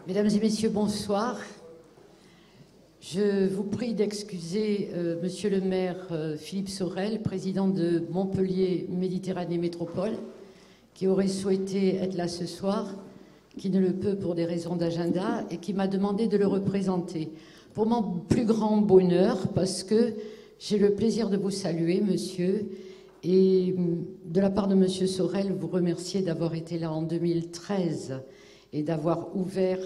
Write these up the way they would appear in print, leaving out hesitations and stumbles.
Mesdames et messieurs, bonsoir. Je vous prie d'excuser monsieur le maire Philippe Sorel, président de Montpellier Méditerranée Métropole, qui aurait souhaité être là ce soir, qui ne le peut pour des raisons d'agenda et qui m'a demandé de le représenter. Pour mon plus grand bonheur, parce que j'ai le plaisir de vous saluer, monsieur, et de la part de monsieur Sorel, vous remercier d'avoir été là en 2013 et d'avoir ouvert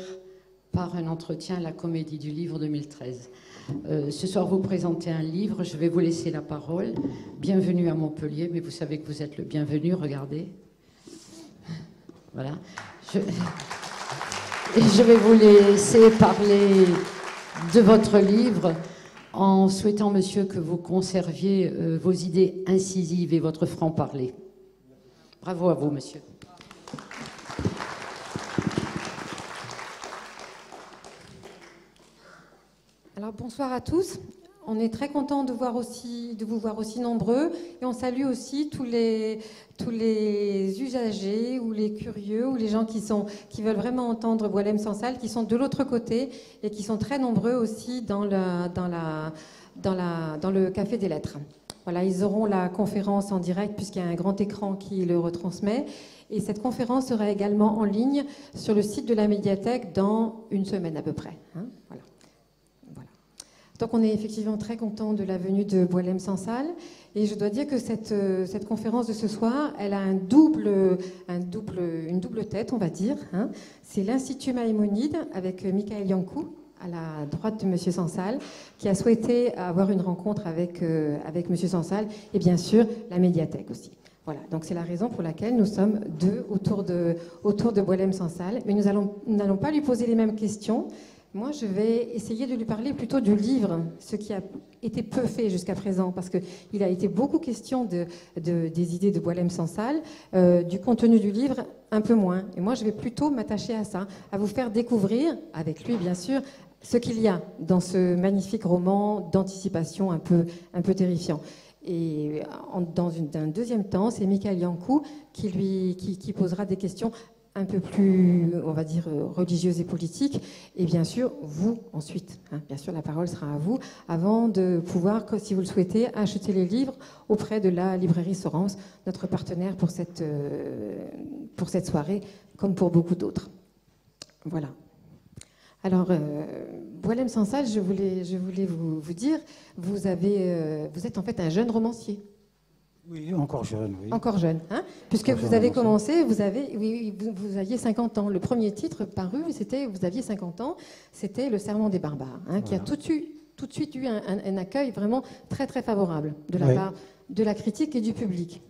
par un entretien la Comédie du Livre 2013. Ce soir, vous présentez un livre, je vais vous laisser la parole. Bienvenue à Montpellier, mais vous savez que vous êtes le bienvenu, regardez. Voilà. Je vais vous laisser parler de votre livre en souhaitant, monsieur, que vous conserviez vos idées incisives et votre franc-parler. Bravo à vous, monsieur. Alors bonsoir à tous. On est très content de vous voir aussi nombreux et on salue aussi tous les usagers ou les curieux ou les gens qui veulent vraiment entendre Boualem Sansal, qui sont de l'autre côté et qui sont très nombreux aussi dans le Café des Lettres. Voilà, ils auront la conférence en direct puisqu'il y a un grand écran qui le retransmet. Et cette conférence sera également en ligne sur le site de la médiathèque dans une semaine à peu près. Hein, voilà. Donc on est effectivement très content de la venue de Boualem Sansal. Et je dois dire que cette conférence de ce soir, elle a une double tête, on va dire. Hein. C'est l'Institut Maïmonide avec Michael Yankou, à la droite de M. Sansal, qui a souhaité avoir une rencontre avec M. Sansal, et bien sûr la médiathèque aussi. Voilà, donc c'est la raison pour laquelle nous sommes deux autour de Boualem Sansal. Mais nous n'allons pas lui poser les mêmes questions. Moi, je vais essayer de lui parler plutôt du livre, ce qui a été peu fait jusqu'à présent, parce qu'il a été beaucoup question des idées de Boualem Sansal, du contenu du livre, un peu moins. Et moi, je vais plutôt m'attacher à ça, à vous faire découvrir, avec lui bien sûr, ce qu'il y a dans ce magnifique roman d'anticipation un peu terrifiant. Et dans un deuxième temps, c'est Michael Yankou qui posera des questions un peu plus, on va dire, religieuses et politiques. Et bien sûr, vous, ensuite. Hein, bien sûr, la parole sera à vous, avant de pouvoir, si vous le souhaitez, acheter les livres auprès de la librairie Sorens, notre partenaire pour cette soirée, comme pour beaucoup d'autres. Voilà. Alors, Boualem Sansal, je voulais vous dire, vous êtes en fait un jeune romancier. Oui, encore jeune, oui. Encore jeune, hein, puisque vous avez commencé, vous aviez 50 ans. Le premier titre paru, vous aviez 50 ans, c'était Le Sermon des barbares, hein, voilà. Qui a tout de suite eu un accueil vraiment très très favorable de la part de la critique et du public.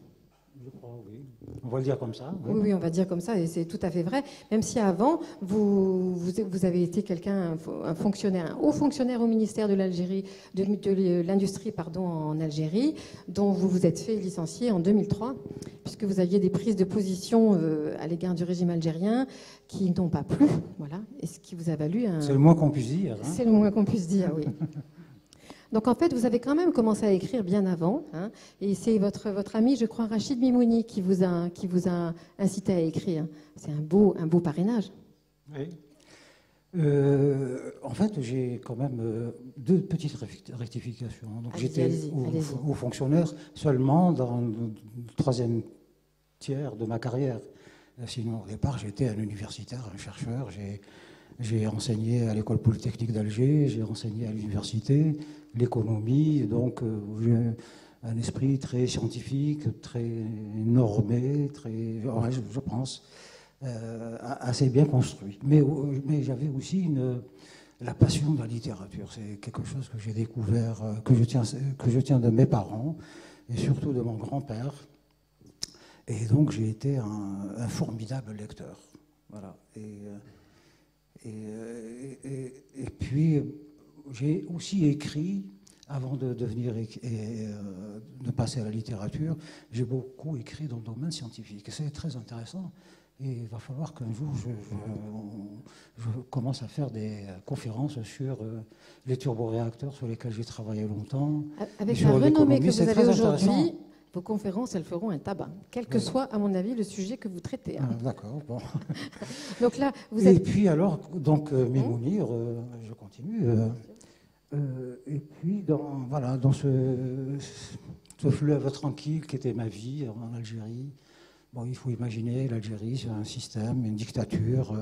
Je crois, oui. On va le dire comme ça. Oui, on va dire comme ça, et c'est tout à fait vrai. Même si avant, vous avez été un haut fonctionnaire au ministère de l'Algérie, de l'industrie, en Algérie, dont vous vous êtes fait licencier en 2003, puisque vous aviez des prises de position à l'égard du régime algérien qui n'ont pas plu, voilà, et ce qui vous a valu un... C'est le moins qu'on puisse dire. Hein. C'est le moins qu'on puisse dire, oui. Donc en fait, vous avez quand même commencé à écrire bien avant, hein, et c'est votre ami, je crois, Rachid Mimouni, qui vous a incité à écrire. C'est un beau parrainage. Oui. En fait, j'ai quand même deux petites rectifications. Donc j'étais haut fonctionnaire seulement dans le troisième tiers de ma carrière. Sinon, au départ, j'étais un universitaire, un chercheur. J'ai enseigné à l'école polytechnique d'Alger, j'ai enseigné à l'université, l'économie, donc j'ai un esprit très scientifique, très normé, je pense, assez bien construit. Mais j'avais aussi la passion de la littérature. C'est quelque chose que j'ai découvert, que je tiens de mes parents, et surtout de mon grand-père. Et donc j'ai été un formidable lecteur. Voilà. Et puis, j'ai aussi écrit, avant de passer à la littérature, j'ai beaucoup écrit dans le domaine scientifique. C'est très intéressant. Et il va falloir qu'un jour, je commence à faire des conférences sur les turboréacteurs sur lesquels j'ai travaillé longtemps. Avec la renommée que vous avez aujourd'hui, Vos conférences, elles feront un tabac, quel que soit, à mon avis, le sujet que vous traitez. Hein. D'accord, bon. Donc là, vous êtes... Et puis alors, donc, Mémounir, je continue. Et puis, dans ce fleuve tranquille qui était ma vie en Algérie, bon, il faut imaginer l'Algérie, c'est un système, une dictature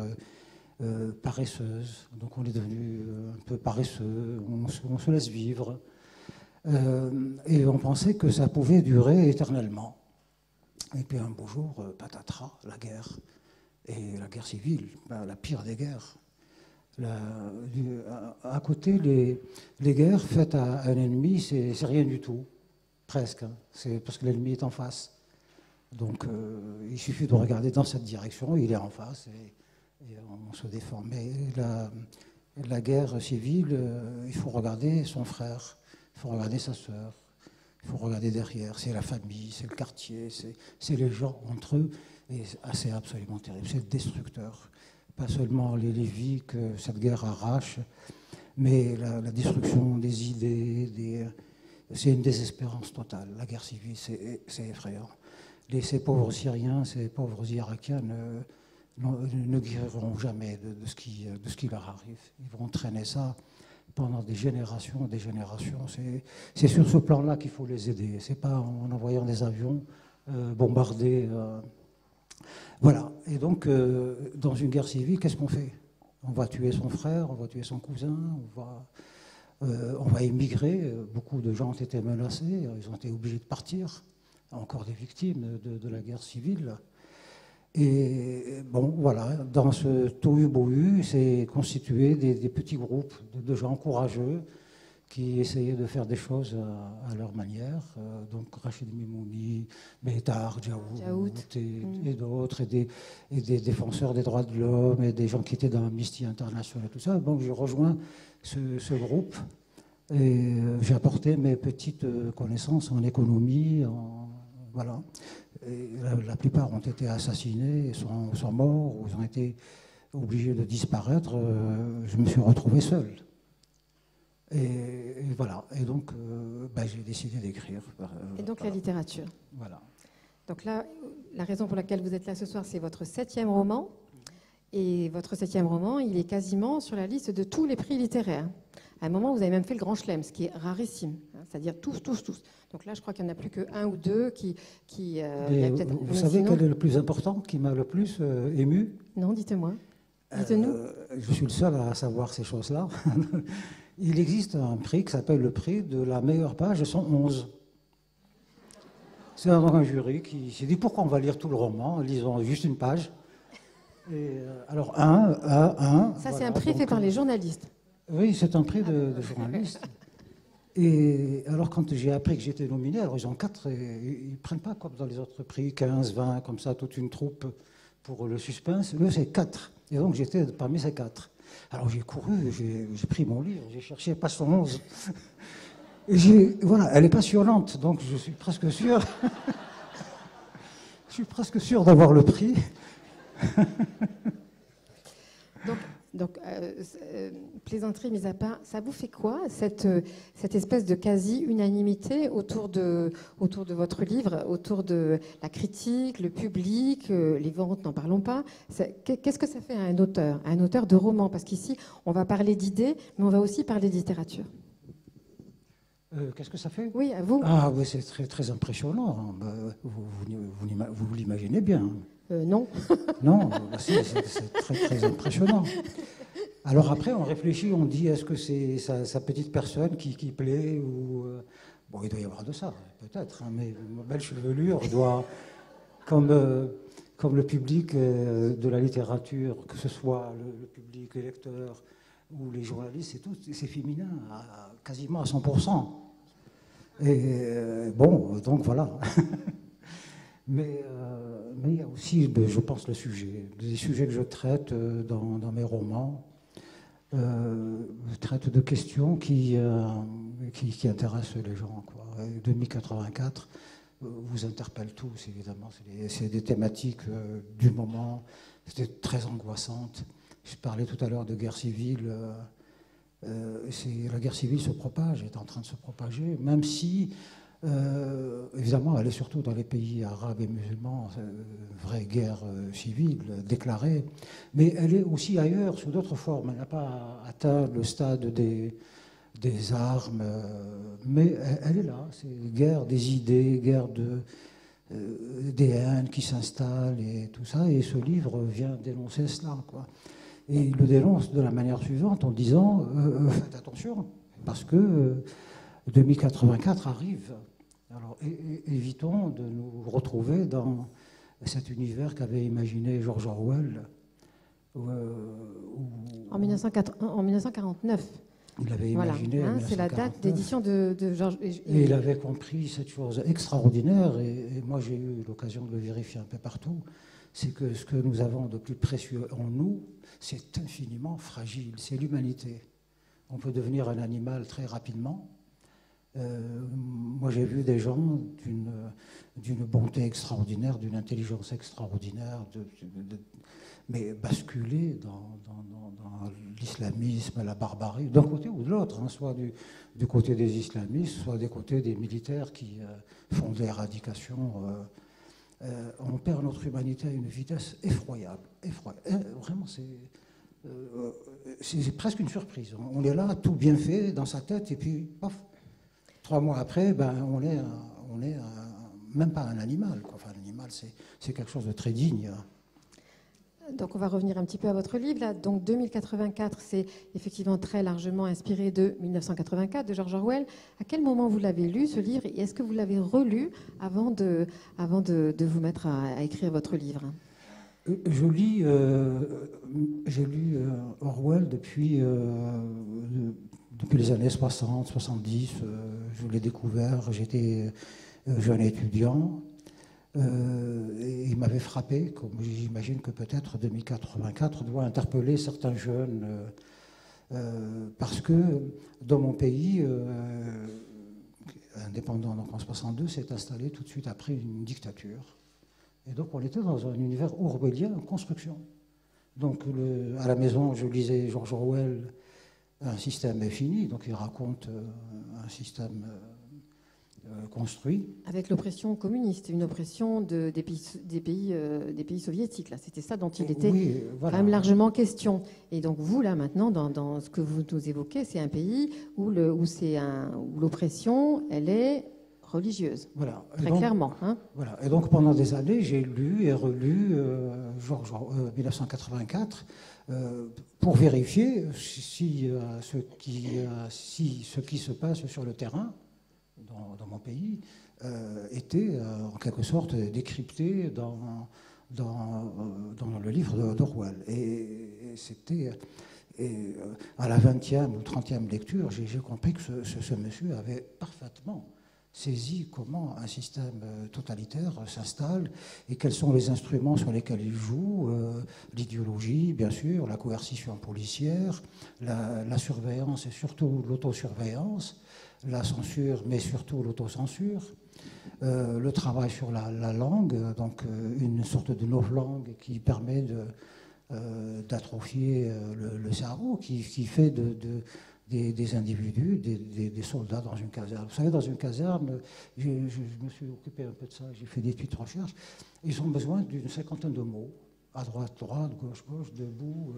paresseuse. Donc on est devenu un peu paresseux, on se laisse vivre. Et on pensait que ça pouvait durer éternellement. Et puis un beau jour, patatras, la guerre. Et la guerre civile, la pire des guerres. À côté, les guerres faites à un ennemi, c'est rien du tout, presque. Hein. C'est parce que l'ennemi est en face. Donc il suffit de regarder dans cette direction, il est en face et on se défend. Mais la guerre civile, il faut regarder son frère, il faut regarder sa sœur, il faut regarder derrière. C'est la famille, c'est le quartier, c'est les gens entre eux. Et c'est absolument terrible, c'est destructeur. Pas seulement les vies que cette guerre arrache, mais la destruction des idées, c'est une désespérance totale. La guerre civile, c'est effrayant. Ces pauvres Syriens, ces pauvres Irakiens ne guériront jamais de ce qui leur arrive. Ils vont traîner ça pendant des générations, des générations. C'est sur ce plan-là qu'il faut les aider. C'est pas en envoyant des avions bombarder. Voilà. Et donc, dans une guerre civile, qu'est-ce qu'on fait? On va tuer son frère, on va tuer son cousin, on va émigrer. Beaucoup de gens ont été menacés, ils ont été obligés de partir. Encore des victimes de la guerre civile. Et bon, voilà, dans ce tohu-bohu, c'est constitué des petits groupes de gens courageux qui essayaient de faire des choses à leur manière. Donc Rachid Mimouni, Behtar, Djaout et d'autres, et des défenseur des droits de l'homme, et des gens qui étaient dans Amnesty International et tout ça. Donc je rejoins ce groupe et j'ai apporté mes petites connaissances en économie, voilà. Et la plupart ont été assassinés, sont morts, ou ils ont été obligés de disparaître. Je me suis retrouvé seul. Et voilà. Et donc, j'ai décidé d'écrire. Et donc, la littérature. Voilà. Donc là, la raison pour laquelle vous êtes là ce soir, c'est votre 7e roman. Et votre 7e roman, il est quasiment sur la liste de tous les prix littéraires. À un moment, vous avez même fait le Grand Chelem, ce qui est rarissime. C'est-à-dire tous. Donc là, je crois qu'il n'y en a plus qu'un ou deux qui vous savez quel est le plus important, qui m'a le plus ému? Non, dites-moi. Dites-nous. Je suis le seul à savoir ces choses-là. Il existe un prix qui s'appelle le prix de la meilleure page, 111. C'est un jury qui s'est dit pourquoi on va lire tout le roman, lisons juste une page. Et, alors, ça, voilà, c'est un prix fait par les journalistes. Oui, c'est un prix de journalistes. Et alors, quand j'ai appris que j'étais nominé, alors ils ont 4, ils ne prennent pas comme dans les autres prix, 15, 20, comme ça, toute une troupe pour le suspense. Eux, c'est 4. Et donc, j'étais parmi ces 4. Alors, j'ai couru, j'ai pris mon livre, j'ai cherché page 111. Et voilà, elle est passionnante, donc je suis presque sûr. Je suis presque sûr d'avoir le prix. Donc, plaisanterie mise à part, ça vous fait quoi, cette espèce de quasi-unanimité autour de votre livre, autour de la critique, le public, les ventes, n'en parlons pas. Qu'est-ce que ça fait à un auteur de roman? Parce qu'ici, on va parler d'idées, mais on va aussi parler de littérature. Qu'est-ce que ça fait? Oui, à vous. Ah oui, c'est très, très impressionnant. Vous l'imaginez bien. Non. Non, c'est très, très impressionnant. Alors après, on réfléchit, on dit, est-ce que c'est sa petite personne qui plaît ou bon, il doit y avoir de ça, peut-être, hein, mais ma belle chevelure doit, comme le public de la littérature, que ce soit le public, les lecteurs ou les journalistes, c'est féminin, quasiment à 100%. Et bon, donc voilà. Mais il y a aussi, je pense, les sujets que je traite dans mes romans. Je traite de questions qui intéressent les gens, quoi. 2084 vous interpelle tous, évidemment. C'est des thématiques du moment. C'était très angoissante. Je parlais tout à l'heure de guerre civile. La guerre civile se propage, est en train de se propager, même si Évidemment, elle est surtout dans les pays arabes et musulmans, vraie guerre civile déclarée, mais elle est aussi ailleurs sous d'autres formes. Elle n'a pas atteint le stade des armes, mais elle est là. C'est guerre des idées, guerre des haines qui s'installent et tout ça. Et ce livre vient dénoncer cela, quoi. Et il le dénonce de la manière suivante en disant faites attention, parce que 2084 arrive. Alors évitons de nous retrouver dans cet univers qu'avait imaginé George Orwell. En 1949. Il l'avait imaginé. Voilà, c'est la date d'édition de George. Et il avait compris cette chose extraordinaire, et moi j'ai eu l'occasion de le vérifier un peu partout, c'est que ce que nous avons de plus précieux en nous, c'est infiniment fragile, c'est l'humanité. On peut devenir un animal très rapidement. Moi j'ai vu des gens d'une bonté extraordinaire, d'une intelligence extraordinaire, mais basculer dans l'islamisme, la barbarie, d'un côté ou de l'autre, hein, soit du côté des islamistes, soit des côtés des militaires qui font de l'éradication. On perd notre humanité à une vitesse effroyable. Vraiment, c'est presque une surprise. On est là, tout bien fait dans sa tête, et puis, paf, 3 mois après, on est même pas un animal, quoi. Enfin, l'animal, c'est quelque chose de très digne. Donc on va revenir un petit peu à votre livre. Là. Donc 2084, c'est effectivement très largement inspiré de 1984 de George Orwell. À quel moment vous l'avez lu, ce livre, et est-ce que vous l'avez relu avant de vous mettre à écrire votre livre? J'ai lu Orwell depuis les années 60, 70. Je l'ai découvert, j'étais jeune étudiant. Et il m'avait frappé, comme j'imagine que peut-être 2084 doit interpeller certains jeunes, parce que dans mon pays, indépendant donc en 62, s'est installé tout de suite après une dictature. Et donc on était dans un univers orwellien en construction. Donc à la maison, je lisais George Orwell, Un système est fini, donc il raconte un système construit. Avec l'oppression communiste, une oppression des pays soviétiques. Là, c'était ça dont il était quand même largement question. Et donc vous, là, maintenant, dans ce que vous nous évoquez, c'est un pays où l'oppression, elle est religieuse. Voilà. Très clairement. Hein. Voilà. Et donc pendant des années, j'ai lu et relu George 1984 pour vérifier si ce qui se passe sur le terrain dans mon pays était en quelque sorte décrypté dans le livre d'Orwell. Et c'était à la 20e ou 30e lecture, j'ai compris que ce monsieur avait parfaitement saisi comment un système totalitaire s'installe et quels sont les instruments sur lesquels il joue, l'idéologie, bien sûr, la coercition policière, la surveillance et surtout l'autosurveillance, la censure, mais surtout l'autocensure, le travail sur la langue, donc une sorte de novlangue qui permet d'atrophier le cerveau, qui fait des individus, des soldats dans une caserne. Vous savez, dans une caserne, je me suis occupé un peu de ça, j'ai fait des petites recherches, ils ont besoin d'une 50aine de mots, à droite, droite, gauche, gauche, debout.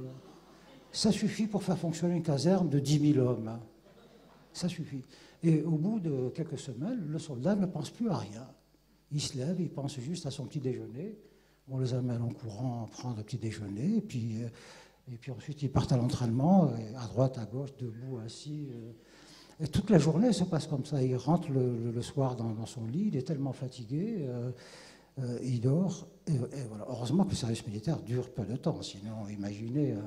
Ça suffit pour faire fonctionner une caserne de 10 000 hommes. Hein. Ça suffit. Et au bout de quelques semaines, le soldat ne pense plus à rien. Il se lève, il pense juste à son petit déjeuner. On les amène en courant prendre le petit déjeuner, et puis ensuite ils partent à l'entraînement, à droite, à gauche, debout, assis. Et toute la journée se passe comme ça. Il rentre le soir dans son lit, il est tellement fatigué, il dort. Et voilà. Heureusement que le service militaire dure peu de temps, sinon imaginez.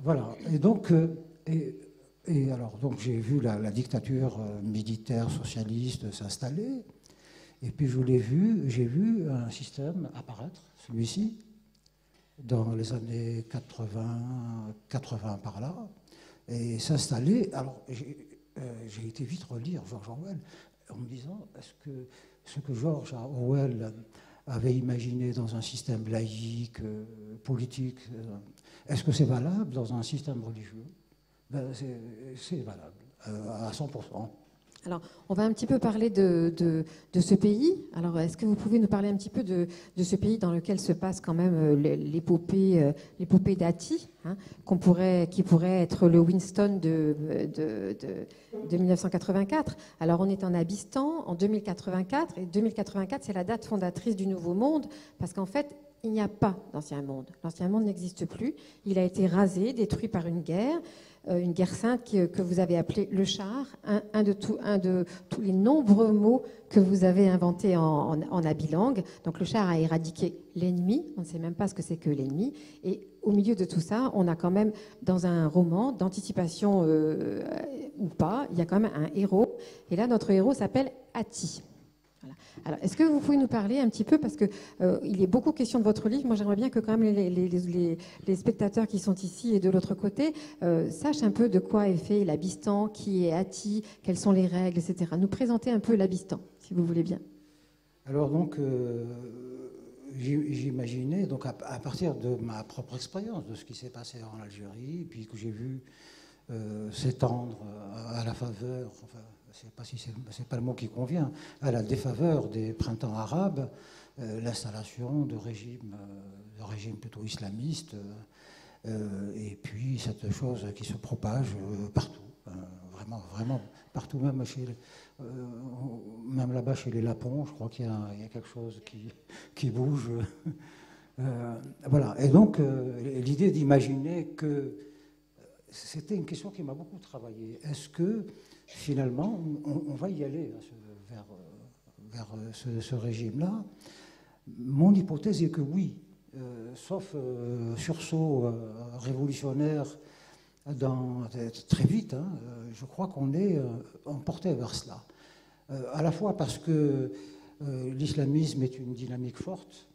Voilà. Et donc... alors, donc j'ai vu la dictature militaire socialiste s'installer, et puis j'ai vu un système apparaître, celui-ci, dans les années 80 par là, et s'installer. Alors, j'ai été vite relire George Orwell en me disant, est-ce que ce que George Orwell avait imaginé dans un système laïque, politique, est-ce que c'est valable dans un système religieux? Ben, c'est valable, à 100%. Alors, on va un petit peu parler de ce pays. Alors, est-ce que vous pouvez nous parler un petit peu de ce pays dans lequel se passe quand même l'épopée d'Ati, hein, qui pourrait être le Winston de 1984. Alors, on est en Abystan en 2084, et 2084, c'est la date fondatrice du Nouveau Monde, parce qu'en fait, il n'y a pas d'ancien monde. L'ancien monde n'existe plus. Il a été rasé, détruit par une guerre sainte que vous avez appelée le char, un de tous les nombreux mots que vous avez inventés en abilang. Donc le char a éradiqué l'ennemi, on ne sait même pas ce que c'est que l'ennemi. Et au milieu de tout ça, on a quand même, dans un roman d'anticipation ou pas, il y a quand même un héros. Et là, notre héros s'appelle Ati. Voilà. Alors, est-ce que vous pouvez nous parler un petit peu, parce que il est beaucoup question de votre livre. Moi, j'aimerais bien que quand même les spectateurs qui sont ici et de l'autre côté sachent un peu de quoi est fait l'Abystan, qui est Ati, quelles sont les règles, etc. Nous présenter un peu l'Abystan, si vous voulez bien. Alors donc, j'imaginais, donc à partir de ma propre expérience, de ce qui s'est passé en Algérie, puis que j'ai vu s'étendre à la faveur, enfin, c'est pas le mot qui convient, à la défaveur des printemps arabes, l'installation de régimes plutôt islamistes, et puis cette chose qui se propage partout, vraiment partout, même là-bas chez les Lapons, je crois qu'il y a quelque chose qui bouge. Voilà. Et donc l'idée d'imaginer que c'était une question qui m'a beaucoup travaillé. Est-ce que finalement on va y aller vers ce régime-là? Mon hypothèse est que oui, sauf sursaut révolutionnaire très vite, hein, je crois qu'on est emporté vers cela. À la fois parce que l'islamisme est une dynamique forte,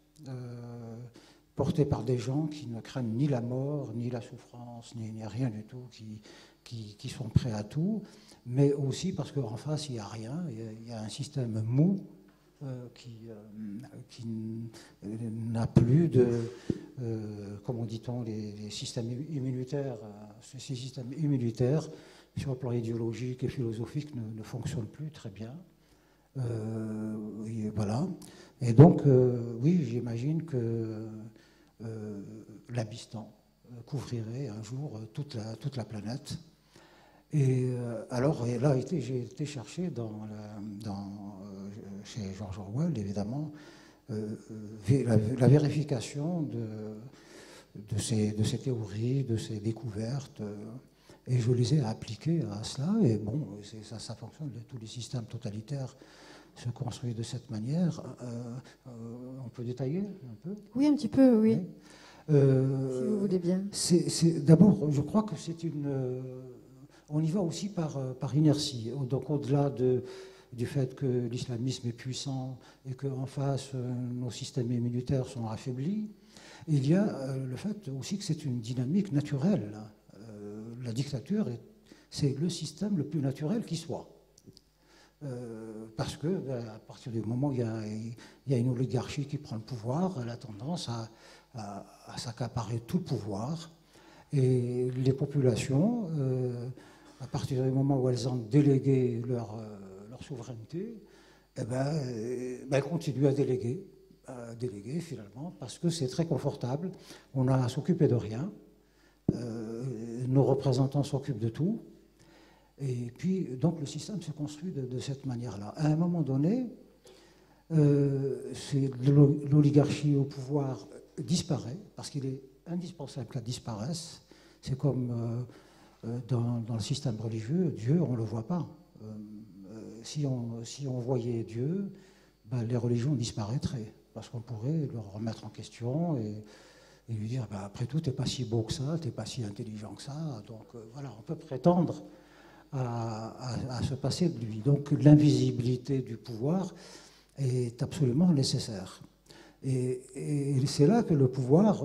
portée par des gens qui ne craignent ni la mort, ni la souffrance, ni rien du tout, qui sont prêts à tout, mais aussi parce qu'en face, il n'y a rien, il y a un système mou qui n'a plus de, comment dit-on, les systèmes immunitaires, ces systèmes immunitaires, sur le plan idéologique et philosophique, ne fonctionnent plus très bien. Et voilà. Et donc, oui, j'imagine que l'Abystan couvrirait un jour toute la planète. Et alors, là, j'ai été chercher chez George Orwell, évidemment, la vérification de ces théories, de ces découvertes, et je les ai appliquées à cela. Et bon, ça fonctionne. Tous les systèmes totalitaires se construisent de cette manière. On peut détailler un peu? Oui, un petit peu, oui. Si vous voulez bien. D'abord, je crois que on y va aussi par inertie. Donc, au-delà du fait que l'islamisme est puissant et qu'en face, nos systèmes immunitaires sont affaiblis, il y a le fait aussi que c'est une dynamique naturelle. La dictature, c'est le système le plus naturel qui soit. Parce que à partir du moment où il y a une oligarchie qui prend le pouvoir, elle a tendance à s'accaparer tout le pouvoir. Et les populations, à partir du moment où elles ont délégué leur souveraineté, elles continuent à déléguer finalement, parce que c'est très confortable. On n'a à s'occuper de rien. Nos représentants s'occupent de tout. Et puis, donc, le système se construit de cette manière-là. À un moment donné, l'oligarchie au pouvoir disparaît, parce qu'il est indispensable qu'elle disparaisse. C'est comme dans le système religieux, Dieu, on ne le voit pas. Si on voyait Dieu, les religions disparaîtraient, parce qu'on pourrait le remettre en question et lui dire, après tout, tu n'es pas si beau que ça, tu n'es pas si intelligent que ça. Donc voilà, on peut prétendre à se passer de lui. Donc l'invisibilité du pouvoir est absolument nécessaire. Et c'est là que le pouvoir,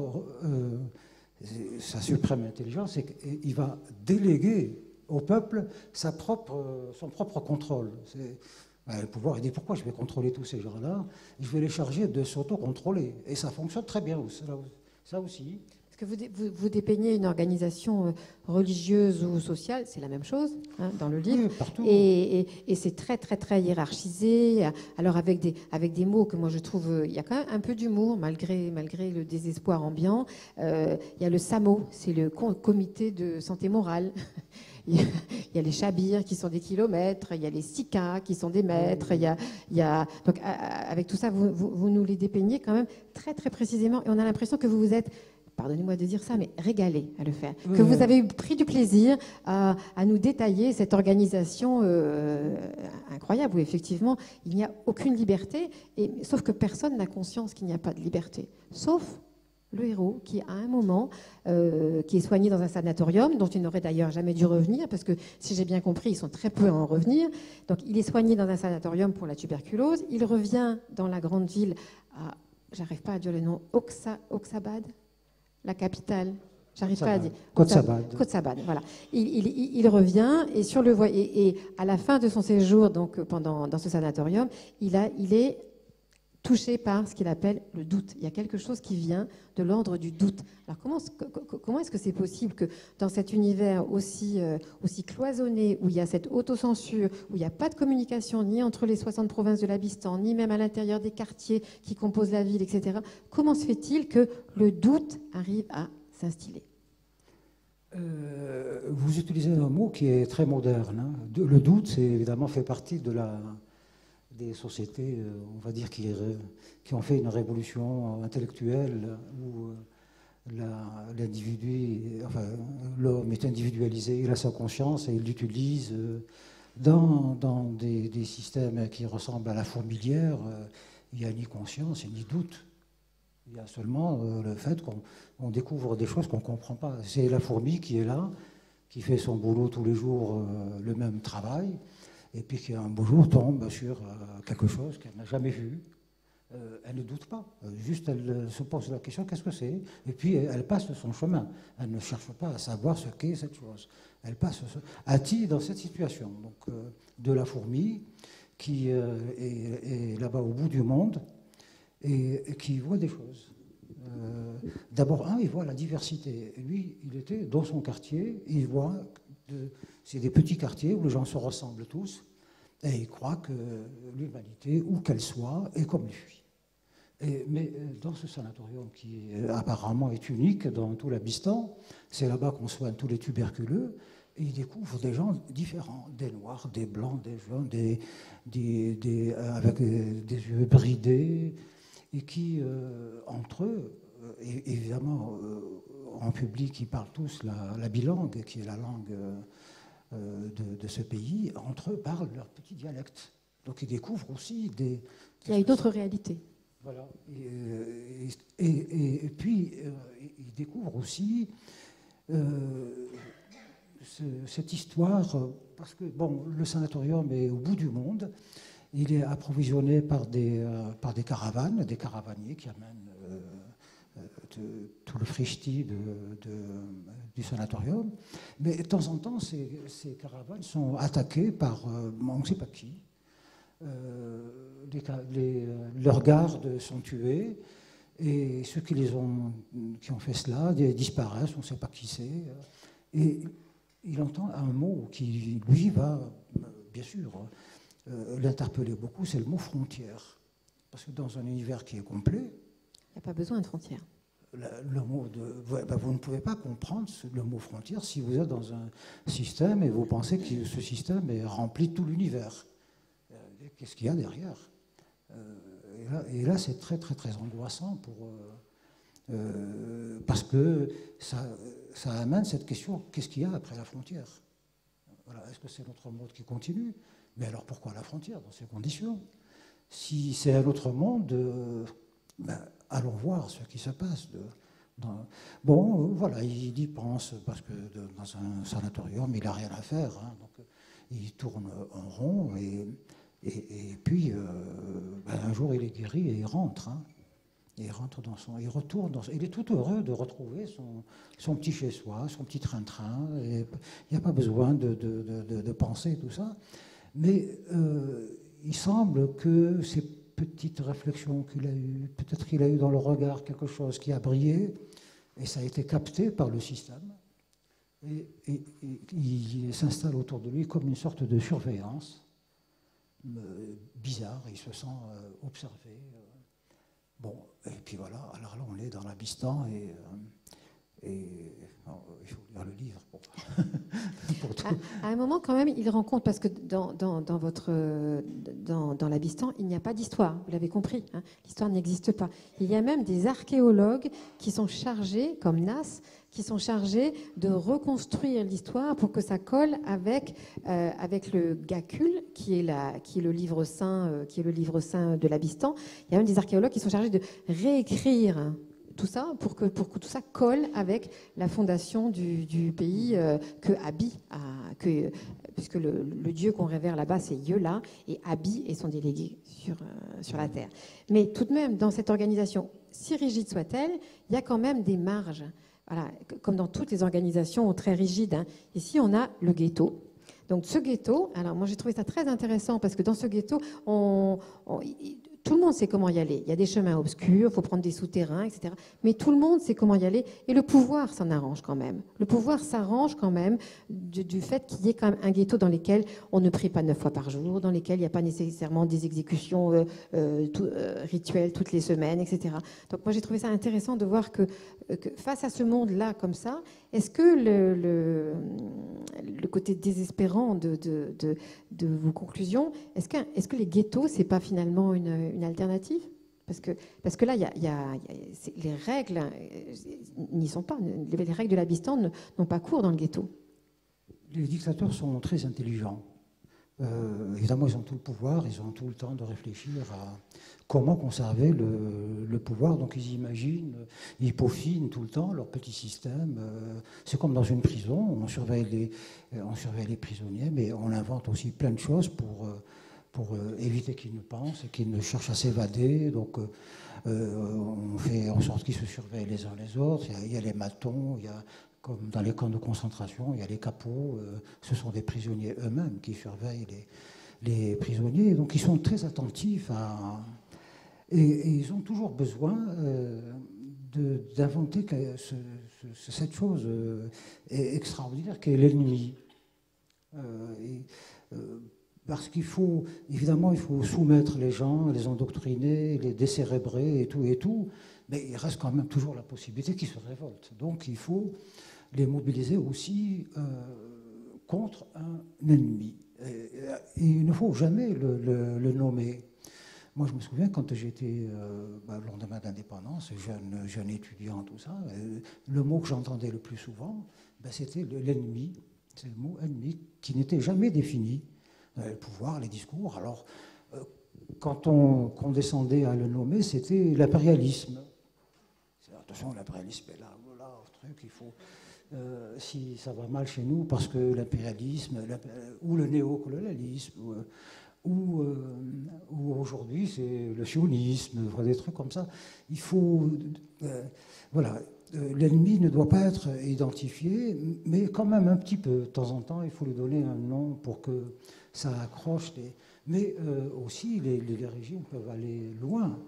sa suprême intelligence, c'est qu'il va déléguer au peuple son propre contrôle. Le pouvoir, il dit, pourquoi je vais contrôler tous ces gens-là? Je vais les charger de s'auto-contrôler. Et ça fonctionne très bien, ça aussi. Parce que vous dépeignez une organisation religieuse ou sociale, c'est la même chose dans le livre. Oui, partout. Et c'est très, très, très hiérarchisé. Alors avec des mots que moi je trouve... Il y a quand même un peu d'humour, malgré le désespoir ambiant. Il y a le SAMO, c'est le comité de santé morale. Il y a les chabirs qui sont des kilomètres, il y a les SICA qui sont des mètres. Donc avec tout ça, vous nous les dépeignez quand même très, très précisément. Et on a l'impression que vous vous êtes... Pardonnez-moi de dire ça, mais régalé à le faire. Que vous avez pris du plaisir à nous détailler cette organisation incroyable où effectivement il n'y a aucune liberté, sauf que personne n'a conscience qu'il n'y a pas de liberté, sauf le héros qui, à un moment, qui est soigné dans un sanatorium, dont il n'aurait d'ailleurs jamais dû revenir, parce que si j'ai bien compris, ils sont très peu à en revenir. Donc il est soigné dans un sanatorium pour la tuberculose. Il revient dans la grande ville à, j'arrive pas à dire le nom, Oxabad, la capitale, j'arrive pas à dire. Kotzabad, voilà. Il revient et sur le et à la fin de son séjour, donc dans ce sanatorium, il est touché par ce qu'il appelle le doute. Il y a quelque chose qui vient de l'ordre du doute. Alors comment est-ce que c'est possible que dans cet univers aussi cloisonné, où il y a cette autocensure, où il n'y a pas de communication ni entre les 60 provinces de l'Abistan, ni même à l'intérieur des quartiers qui composent la ville, etc., comment se fait-il que le doute arrive à s'instiller ? Vous utilisez un mot qui est très moderne. Le doute, c'est évidemment fait partie des sociétés, on va dire, qui ont fait une révolution intellectuelle où l'homme est individualisé, il a sa conscience et il l'utilise dans des systèmes qui ressemblent à la fourmilière. Il n'y a ni conscience et ni doute. Il y a seulement le fait qu'on découvre des choses qu'on ne comprend pas. C'est la fourmi qui est là, qui fait son boulot tous les jours, le même travail, et puis qui un beau jour tombe sur quelque chose qu'elle n'a jamais vu. Elle ne doute pas, juste elle se pose la question, qu'est-ce que c'est? Et puis elle passe son chemin. Elle ne cherche pas à savoir ce qu'est cette chose. Elle passe Hattie dans cette situation, donc de la fourmi qui est là-bas au bout du monde et qui voit des choses. D'abord, il voit la diversité. Lui, il était dans son quartier, il voit, c'est des petits quartiers où les gens se ressemblent tous, et il croit que l'humanité, où qu'elle soit, est comme lui. Mais dans ce sanatorium qui apparemment est unique dans tout l'Abistan, c'est là-bas qu'on soigne tous les tuberculeux, et il découvre des gens différents, des noirs, des blancs, des jaunes, avec des yeux bridés, et qui, entre eux, évidemment, en public, ils parlent tous la bilangue, qui est la langue de ce pays, entre eux parlent leur petit dialecte. Donc ils découvrent aussi des... Il y a une autre réalité. Voilà. Et puis, ils découvrent aussi cette histoire, parce que bon, le sanatorium est au bout du monde, il est approvisionné par des caravanes, des caravaniers qui amènent tout le frichti du sanatorium. Mais de temps en temps, ces caravanes sont attaquées par on ne sait pas qui. Leurs gardes sont tués et ceux qui ont fait cela disparaissent, on ne sait pas qui c'est. Et il entend un mot qui, lui, va, bien sûr, l'interpeller beaucoup, c'est le mot frontière. Parce que dans un univers qui est complet... Il n'y a pas besoin de frontière. Le mot vous ne pouvez pas comprendre le mot frontière si vous êtes dans un système et vous pensez que ce système est rempli de tout l'univers. Qu'est-ce qu'il y a derrière? Et là, c'est très, très, très angoissant parce que ça amène cette question, qu'est-ce qu'il y a après la frontière? Voilà, est-ce que c'est notre monde qui continue? Mais alors pourquoi la frontière dans ces conditions? Si c'est un autre monde, allons voir ce qui se passe. Voilà, il y pense parce que dans un sanatorium, il n'a rien à faire. Donc il tourne en rond et puis un jour, il est guéri et il rentre. Il rentre il retourne il est tout heureux de retrouver son petit chez-soi, son petit train-train. Il n'y a pas besoin de penser tout ça. Mais il semble que ces petites réflexions qu'il a eues, peut-être qu'il a eu dans le regard quelque chose qui a brillé, Et ça a été capté par le système. Et il s'installe autour de lui comme une sorte de surveillance bizarre. Il se sent observé. Bon, et puis voilà. Alors là, on est dans l'Abystan il faut lire le livre pour tout. À un moment, quand même, il rend compte, parce que dans l'Abystan, il n'y a pas d'histoire, vous l'avez compris, hein, l'histoire n'existe pas. Il y a même des archéologues qui sont chargés, comme Nass, qui sont chargés de reconstruire l'histoire pour que ça colle avec le Gacule, qui est le livre saint de l'Abystan. Il y a même des archéologues qui sont chargés de réécrire tout ça pour que tout ça colle avec la fondation du pays que Abi puisque le dieu qu'on révère là-bas c'est Yeula et Abi est son délégué sur la terre. Mais tout de même, dans cette organisation, si rigide soit-elle, il y a quand même des marges. Voilà, comme dans toutes les organisations très rigides, hein. Ici, on a le ghetto. Donc ce ghetto, alors moi j'ai trouvé ça très intéressant parce que dans ce ghetto, tout le monde sait comment y aller. Il y a des chemins obscurs, il faut prendre des souterrains, etc. Mais tout le monde sait comment y aller. Et le pouvoir s'en arrange quand même. Le pouvoir s'arrange quand même du fait qu'il y ait quand même un ghetto dans lequel on ne prie pas 9 fois par jour, dans lequel il n'y a pas nécessairement des exécutions rituelles toutes les semaines, etc. Donc moi j'ai trouvé ça intéressant de voir que face à ce monde-là comme ça, est-ce que le côté désespérant de vos conclusions, est-ce que les ghettos, c'est pas finalement une alternative ? Parce que là, les règles n'y sont pas. Les règles de l'Abystan n'ont pas cours dans le ghetto. Les dictateurs sont très intelligents. Évidemment, ils ont tout le pouvoir, ils ont tout le temps de réfléchir à comment conserver le pouvoir. Donc ils imaginent, ils peaufinent tout le temps leur petit système. C'est comme dans une prison, on surveille les prisonniers, mais on invente aussi plein de choses pour éviter qu'ils ne pensent et qu'ils ne cherchent à s'évader. Donc on fait en sorte qu'ils se surveillent les uns les autres. Il y a les matons, il y a... Comme dans les camps de concentration, il y a les capots, ce sont des prisonniers eux-mêmes qui surveillent les prisonniers. Donc ils sont très attentifs et ils ont toujours besoin d'inventer cette chose extraordinaire qu'est l'ennemi. Parce qu'il faut, évidemment, il faut soumettre les gens, les endoctriner, les décérébrer et tout, mais il reste quand même toujours la possibilité qu'ils se révoltent. Donc il faut les mobiliser aussi contre un ennemi. Et il ne faut jamais le nommer. Moi, je me souviens quand j'étais, le lendemain d'indépendance, jeune étudiant, tout ça, le mot que j'entendais le plus souvent, c'était l'ennemi. C'est le mot ennemi qui n'était jamais défini. Le pouvoir, les discours. Alors, quand on descendait à le nommer, c'était l'impérialisme. Attention, l'impérialisme est là, voilà, truc, il faut... si ça va mal chez nous, parce que l'impérialisme, ou le néocolonialisme, ou aujourd'hui c'est le sionisme, des trucs comme ça, il faut... voilà, l'ennemi ne doit pas être identifié, mais quand même un petit peu, de temps en temps, il faut lui donner un nom pour que ça accroche. Mais aussi, les régimes peuvent aller loin.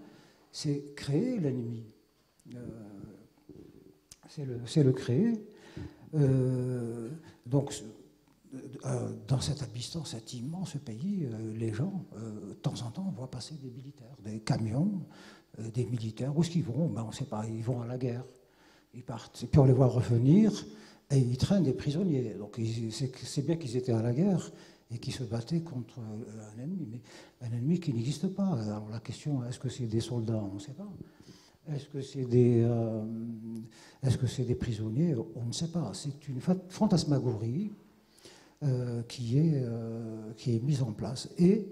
C'est créer l'ennemi. C'est le créer. Donc, dans cet Abystan, cet immense pays, les gens, de temps en temps, voient passer des militaires, des camions, des militaires. Où est-ce qu'ils vont? On ne sait pas, ils vont à la guerre. Ils partent. Et puis on les voit revenir et ils traînent des prisonniers. Donc c'est bien qu'ils étaient à la guerre et qu'ils se battaient contre un ennemi, mais un ennemi qui n'existe pas. Alors la question, est-ce que c'est des soldats? On ne sait pas. Est-ce que c'est des prisonniers? On ne sait pas. C'est une fantasmagorie qui est mise en place. Et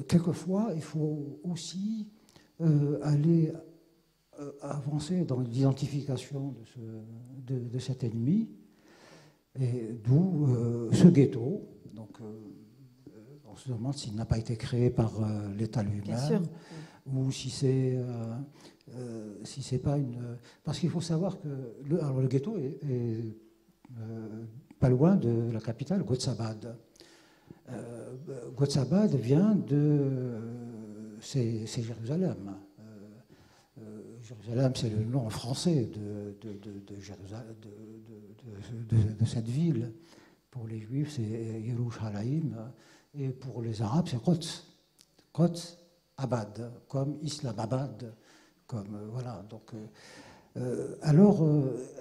quelquefois, il faut aussi aller avancer dans l'identification de cet ennemi, et d'où ce ghetto. Donc, on se demande s'il n'a pas été créé par l'État lui-même, ou si c'est pas une... Parce qu'il faut savoir que le ghetto est pas loin de la capitale, Gotsabad. Gotsabad vient de... c'est Jérusalem. Jérusalem, c'est le nom français de cette ville. Pour les Juifs, c'est Yerushalayim, et pour les Arabes, c'est Quds. Quds Abad, comme Islamabad, comme voilà. Donc,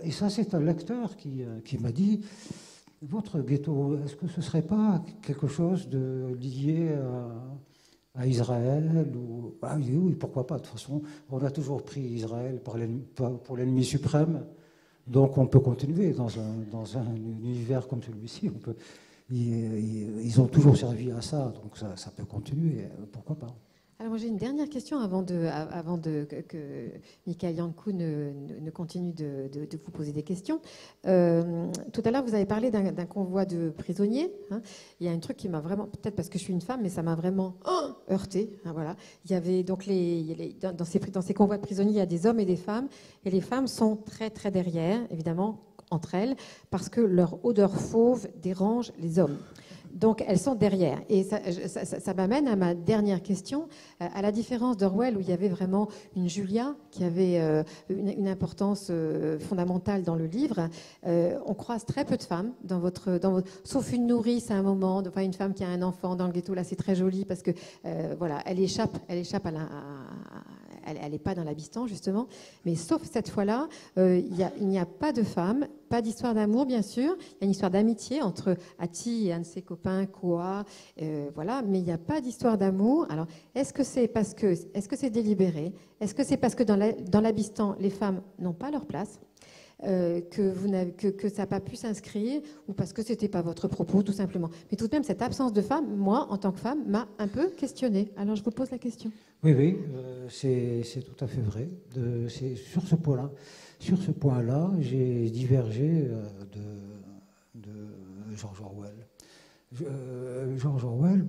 et ça, c'est un lecteur qui m'a dit, votre ghetto, est-ce que ce serait pas quelque chose de lié à Israël ou... Ah oui, pourquoi pas. De toute façon, on a toujours pris Israël pour l'ennemi suprême, donc on peut continuer dans un univers comme celui-ci. Ils ont toujours servi à ça, donc ça peut continuer, pourquoi pas. Alors moi j'ai une dernière question avant que Michael Yankou ne continue de vous poser des questions. Tout à l'heure vous avez parlé d'un convoi de prisonniers. Hein. Il y a un truc qui m'a vraiment, peut-être parce que je suis une femme, mais ça m'a vraiment heurtée. Hein, voilà. Il y avait donc dans ces convois de prisonniers, il y a des hommes et des femmes, et les femmes sont très très derrière, évidemment, entre elles, parce que leur odeur fauve dérange les hommes. Donc, elles sont derrière. Et ça m'amène à ma dernière question. À la différence d'Orwell, où il y avait vraiment une Julia qui avait une importance fondamentale dans le livre, on croise très peu de femmes sauf une nourrice à un moment, enfin une femme qui a un enfant dans le ghetto. Là, c'est très joli parce que voilà, elle échappe elle n'est pas dans l'Abystan, justement. Mais sauf cette fois-là, il n'y a pas de femme, pas d'histoire d'amour, bien sûr. Il y a une histoire d'amitié entre Hattie et un de ses copains, Koa. Voilà, mais il n'y a pas d'histoire d'amour. Alors, est-ce que c'est délibéré? Est-ce que c'est parce que dans l'Abystan, les femmes n'ont pas leur place? Que ça n'a pas pu s'inscrire, ou parce que ce n'était pas votre propos, tout simplement. Mais tout de même, cette absence de femme, moi, en tant que femme, m'a un peu questionnée. Alors, je vous pose la question. Oui, c'est tout à fait vrai. Sur ce point-là, j'ai divergé de George Orwell. George Orwell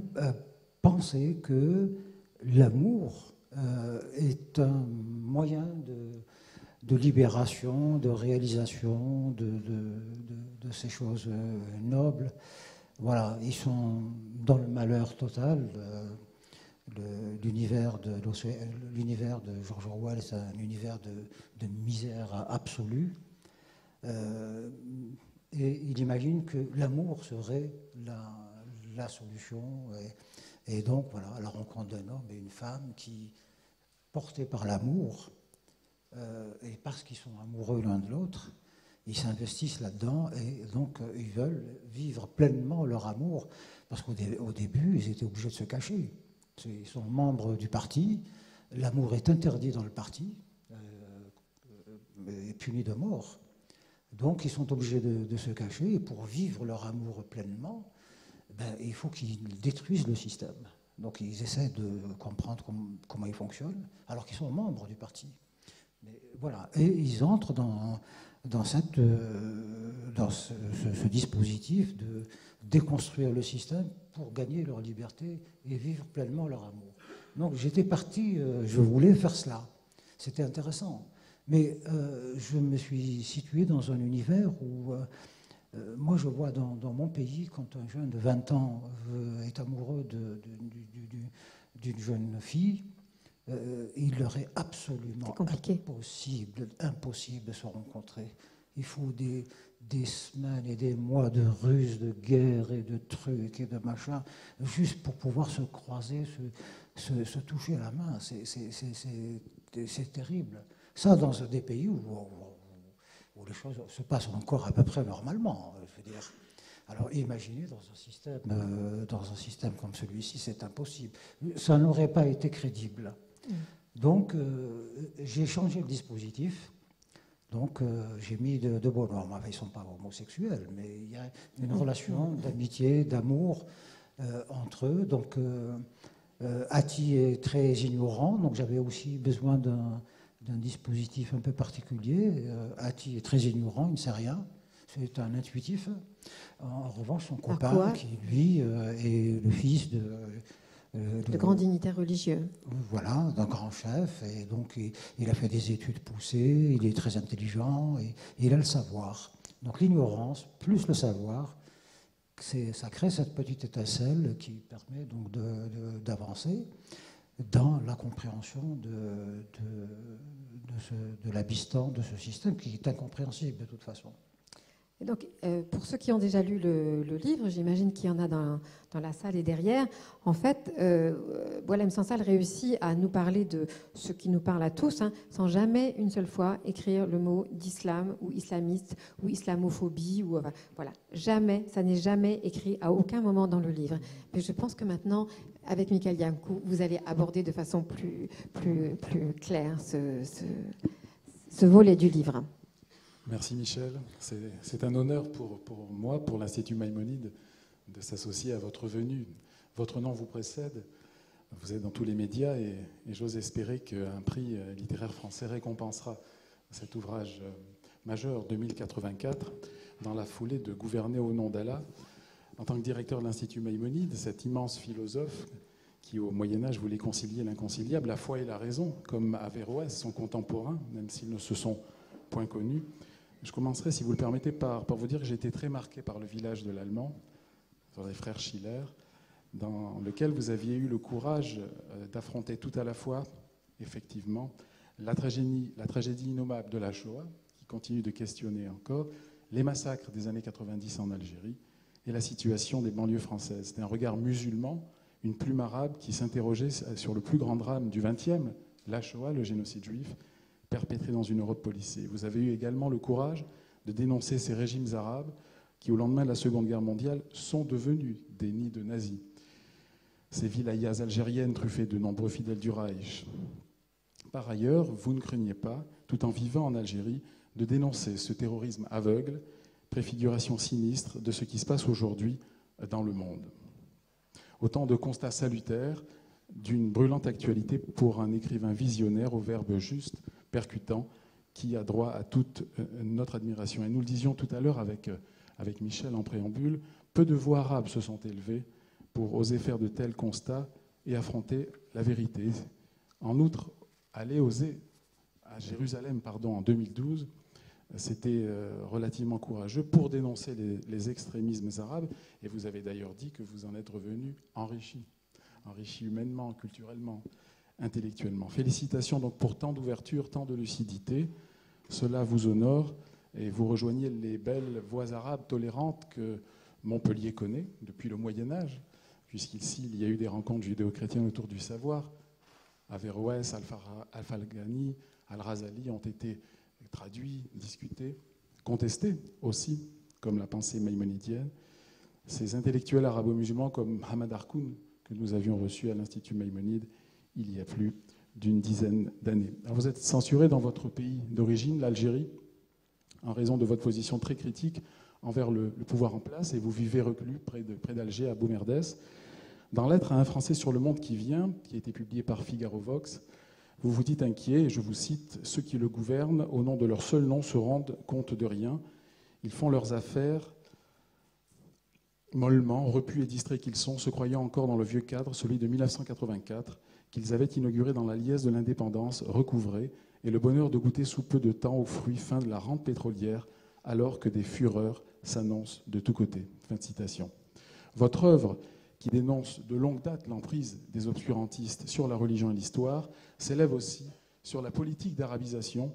pensait que l'amour est un moyen de libération, de réalisation de ces choses nobles. Voilà, ils sont dans le malheur total. L'univers de George Orwell, c'est un univers de misère absolue. Et il imagine que l'amour serait la solution. Et donc, voilà, la rencontre d'un homme et une femme qui, portés par l'amour, et parce qu'ils sont amoureux l'un de l'autre, ils s'investissent là-dedans et donc ils veulent vivre pleinement leur amour, parce qu'au début, ils étaient obligés de se cacher. Ils sont membres du parti, l'amour est interdit dans le parti, et puni de mort. Donc ils sont obligés de se cacher, et pour vivre leur amour pleinement, il faut qu'ils détruisent le système. Donc ils essaient de comprendre comment il fonctionne, alors qu'ils sont membres du parti. Mais voilà, et ils entrent dans ce dispositif de déconstruire le système pour gagner leur liberté et vivre pleinement leur amour. Donc j'étais parti, je voulais faire cela. C'était intéressant. Mais je me suis situé dans un univers où, moi je vois dans mon pays, quand un jeune de 20 ans est amoureux d'une jeune fille, il leur est absolument impossible de se rencontrer. Il faut des semaines et des mois de ruses, de guerre et de trucs et de machins, juste pour pouvoir se croiser, se toucher la main. C'est terrible. Ça, dans des pays où les choses se passent encore à peu près normalement, je veux dire. Alors imaginez dans un système comme celui-ci, c'est impossible. Ça n'aurait pas été crédible. Donc j'ai changé le dispositif. Donc j'ai mis de bonnes normes. Enfin, ils ne sont pas homosexuels, mais il y a une relation d'amitié, d'amour entre eux. Donc Hattie est très ignorant, donc j'avais aussi besoin d'un dispositif un peu particulier. Hattie est très ignorant, il ne sait rien. C'est un intuitif. En revanche, son copain, qui lui est le fils de grand dignitaire religieux. Voilà, d'un grand chef. Et donc, il a fait des études poussées, il est très intelligent et il a le savoir. Donc, l'ignorance plus le savoir, ça crée cette petite étincelle qui permet donc d'avancer. dans la compréhension de l'abyssement de ce système qui est incompréhensible de toute façon. Et donc, pour ceux qui ont déjà lu le livre, j'imagine qu'il y en a dans la salle et derrière, en fait, Boualem Sansal réussit à nous parler de ce qui nous parle à tous, hein, sans jamais une seule fois écrire le mot d'islam ou islamiste ou islamophobie. Ou, enfin, voilà, jamais, ça n'est jamais écrit à aucun moment dans le livre. Mais je pense que maintenant, avec Michael Yankou, vous allez aborder de façon plus claire ce volet du livre. Merci Michel. C'est un honneur pour moi, pour l'Institut Maïmonide, de s'associer à votre venue. Votre nom vous précède, vous êtes dans tous les médias et j'ose espérer qu'un prix littéraire français récompensera cet ouvrage majeur 2084 dans la foulée de Gouverner au nom d'Allah. En tant que directeur de l'Institut Maïmonide, cet immense philosophe qui au Moyen-Âge voulait concilier l'inconciliable, la foi et la raison, comme Averroès, son contemporain, même s'ils ne se sont point connus. Je commencerai, si vous le permettez, par vous dire que j'ai été très marqué par le village de l'Allemand, sur les frères Schiller, dans lequel vous aviez eu le courage d'affronter tout à la fois, effectivement, la tragédie innommable de la Shoah, qui continue de questionner encore, les massacres des années 90 en Algérie et la situation des banlieues françaises. C'était un regard musulman, une plume arabe qui s'interrogeait sur le plus grand drame du XXe, la Shoah, le génocide juif, perpétrés dans une Europe policée. Vous avez eu également le courage de dénoncer ces régimes arabes qui, au lendemain de la Seconde Guerre mondiale, sont devenus des nids de nazis. Ces wilayas algériennes truffées de nombreux fidèles du Reich. Par ailleurs, vous ne craignez pas, tout en vivant en Algérie, de dénoncer ce terrorisme aveugle, préfiguration sinistre de ce qui se passe aujourd'hui dans le monde. Autant de constats salutaires d'une brûlante actualité pour un écrivain visionnaire au verbe juste, percutant, qui a droit à toute notre admiration. Et nous le disions tout à l'heure avec Michel en préambule, peu de voix arabes se sont élevées pour oser faire de tels constats et affronter la vérité. En outre, oser à Jérusalem en 2012, c'était relativement courageux pour dénoncer les extrémismes arabes. Et vous avez d'ailleurs dit que vous en êtes revenu enrichi humainement, culturellement, intellectuellement. Félicitations donc pour tant d'ouverture, tant de lucidité. Cela vous honore et vous rejoignez les belles voix arabes tolérantes que Montpellier connaît depuis le Moyen-Âge, puisqu'ici il y a eu des rencontres judéo-chrétiennes autour du savoir. Averroès, Al-Falghani, Al-Razali ont été traduits, discutés, contestés aussi, comme la pensée maïmonidienne. Ces intellectuels arabo-musulmans comme Hamad Arkoun, que nous avions reçu à l'Institut Maïmonide il y a plus d'une dizaine d'années. Vous êtes censuré dans votre pays d'origine, l'Algérie, en raison de votre position très critique envers le pouvoir en place, et vous vivez reclus près d'Alger, à Boumerdès. Dans Lettre à un Français sur le monde qui vient, qui a été publié par Figaro Vox, vous vous dites inquiet, et je vous cite, « Ceux qui le gouvernent, au nom de leur seul nom, se rendent compte de rien. Ils font leurs affaires mollement, repus et distraits qu'ils sont, se croyant encore dans le vieux cadre, celui de 1984, qu'ils avaient inauguré dans la liesse de l'indépendance, recouvré, et le bonheur de goûter sous peu de temps aux fruits fins de la rente pétrolière, alors que des fureurs s'annoncent de tous côtés. » Fin de citation. Votre œuvre, qui dénonce de longue date l'emprise des obscurantistes sur la religion et l'histoire, s'élève aussi sur la politique d'arabisation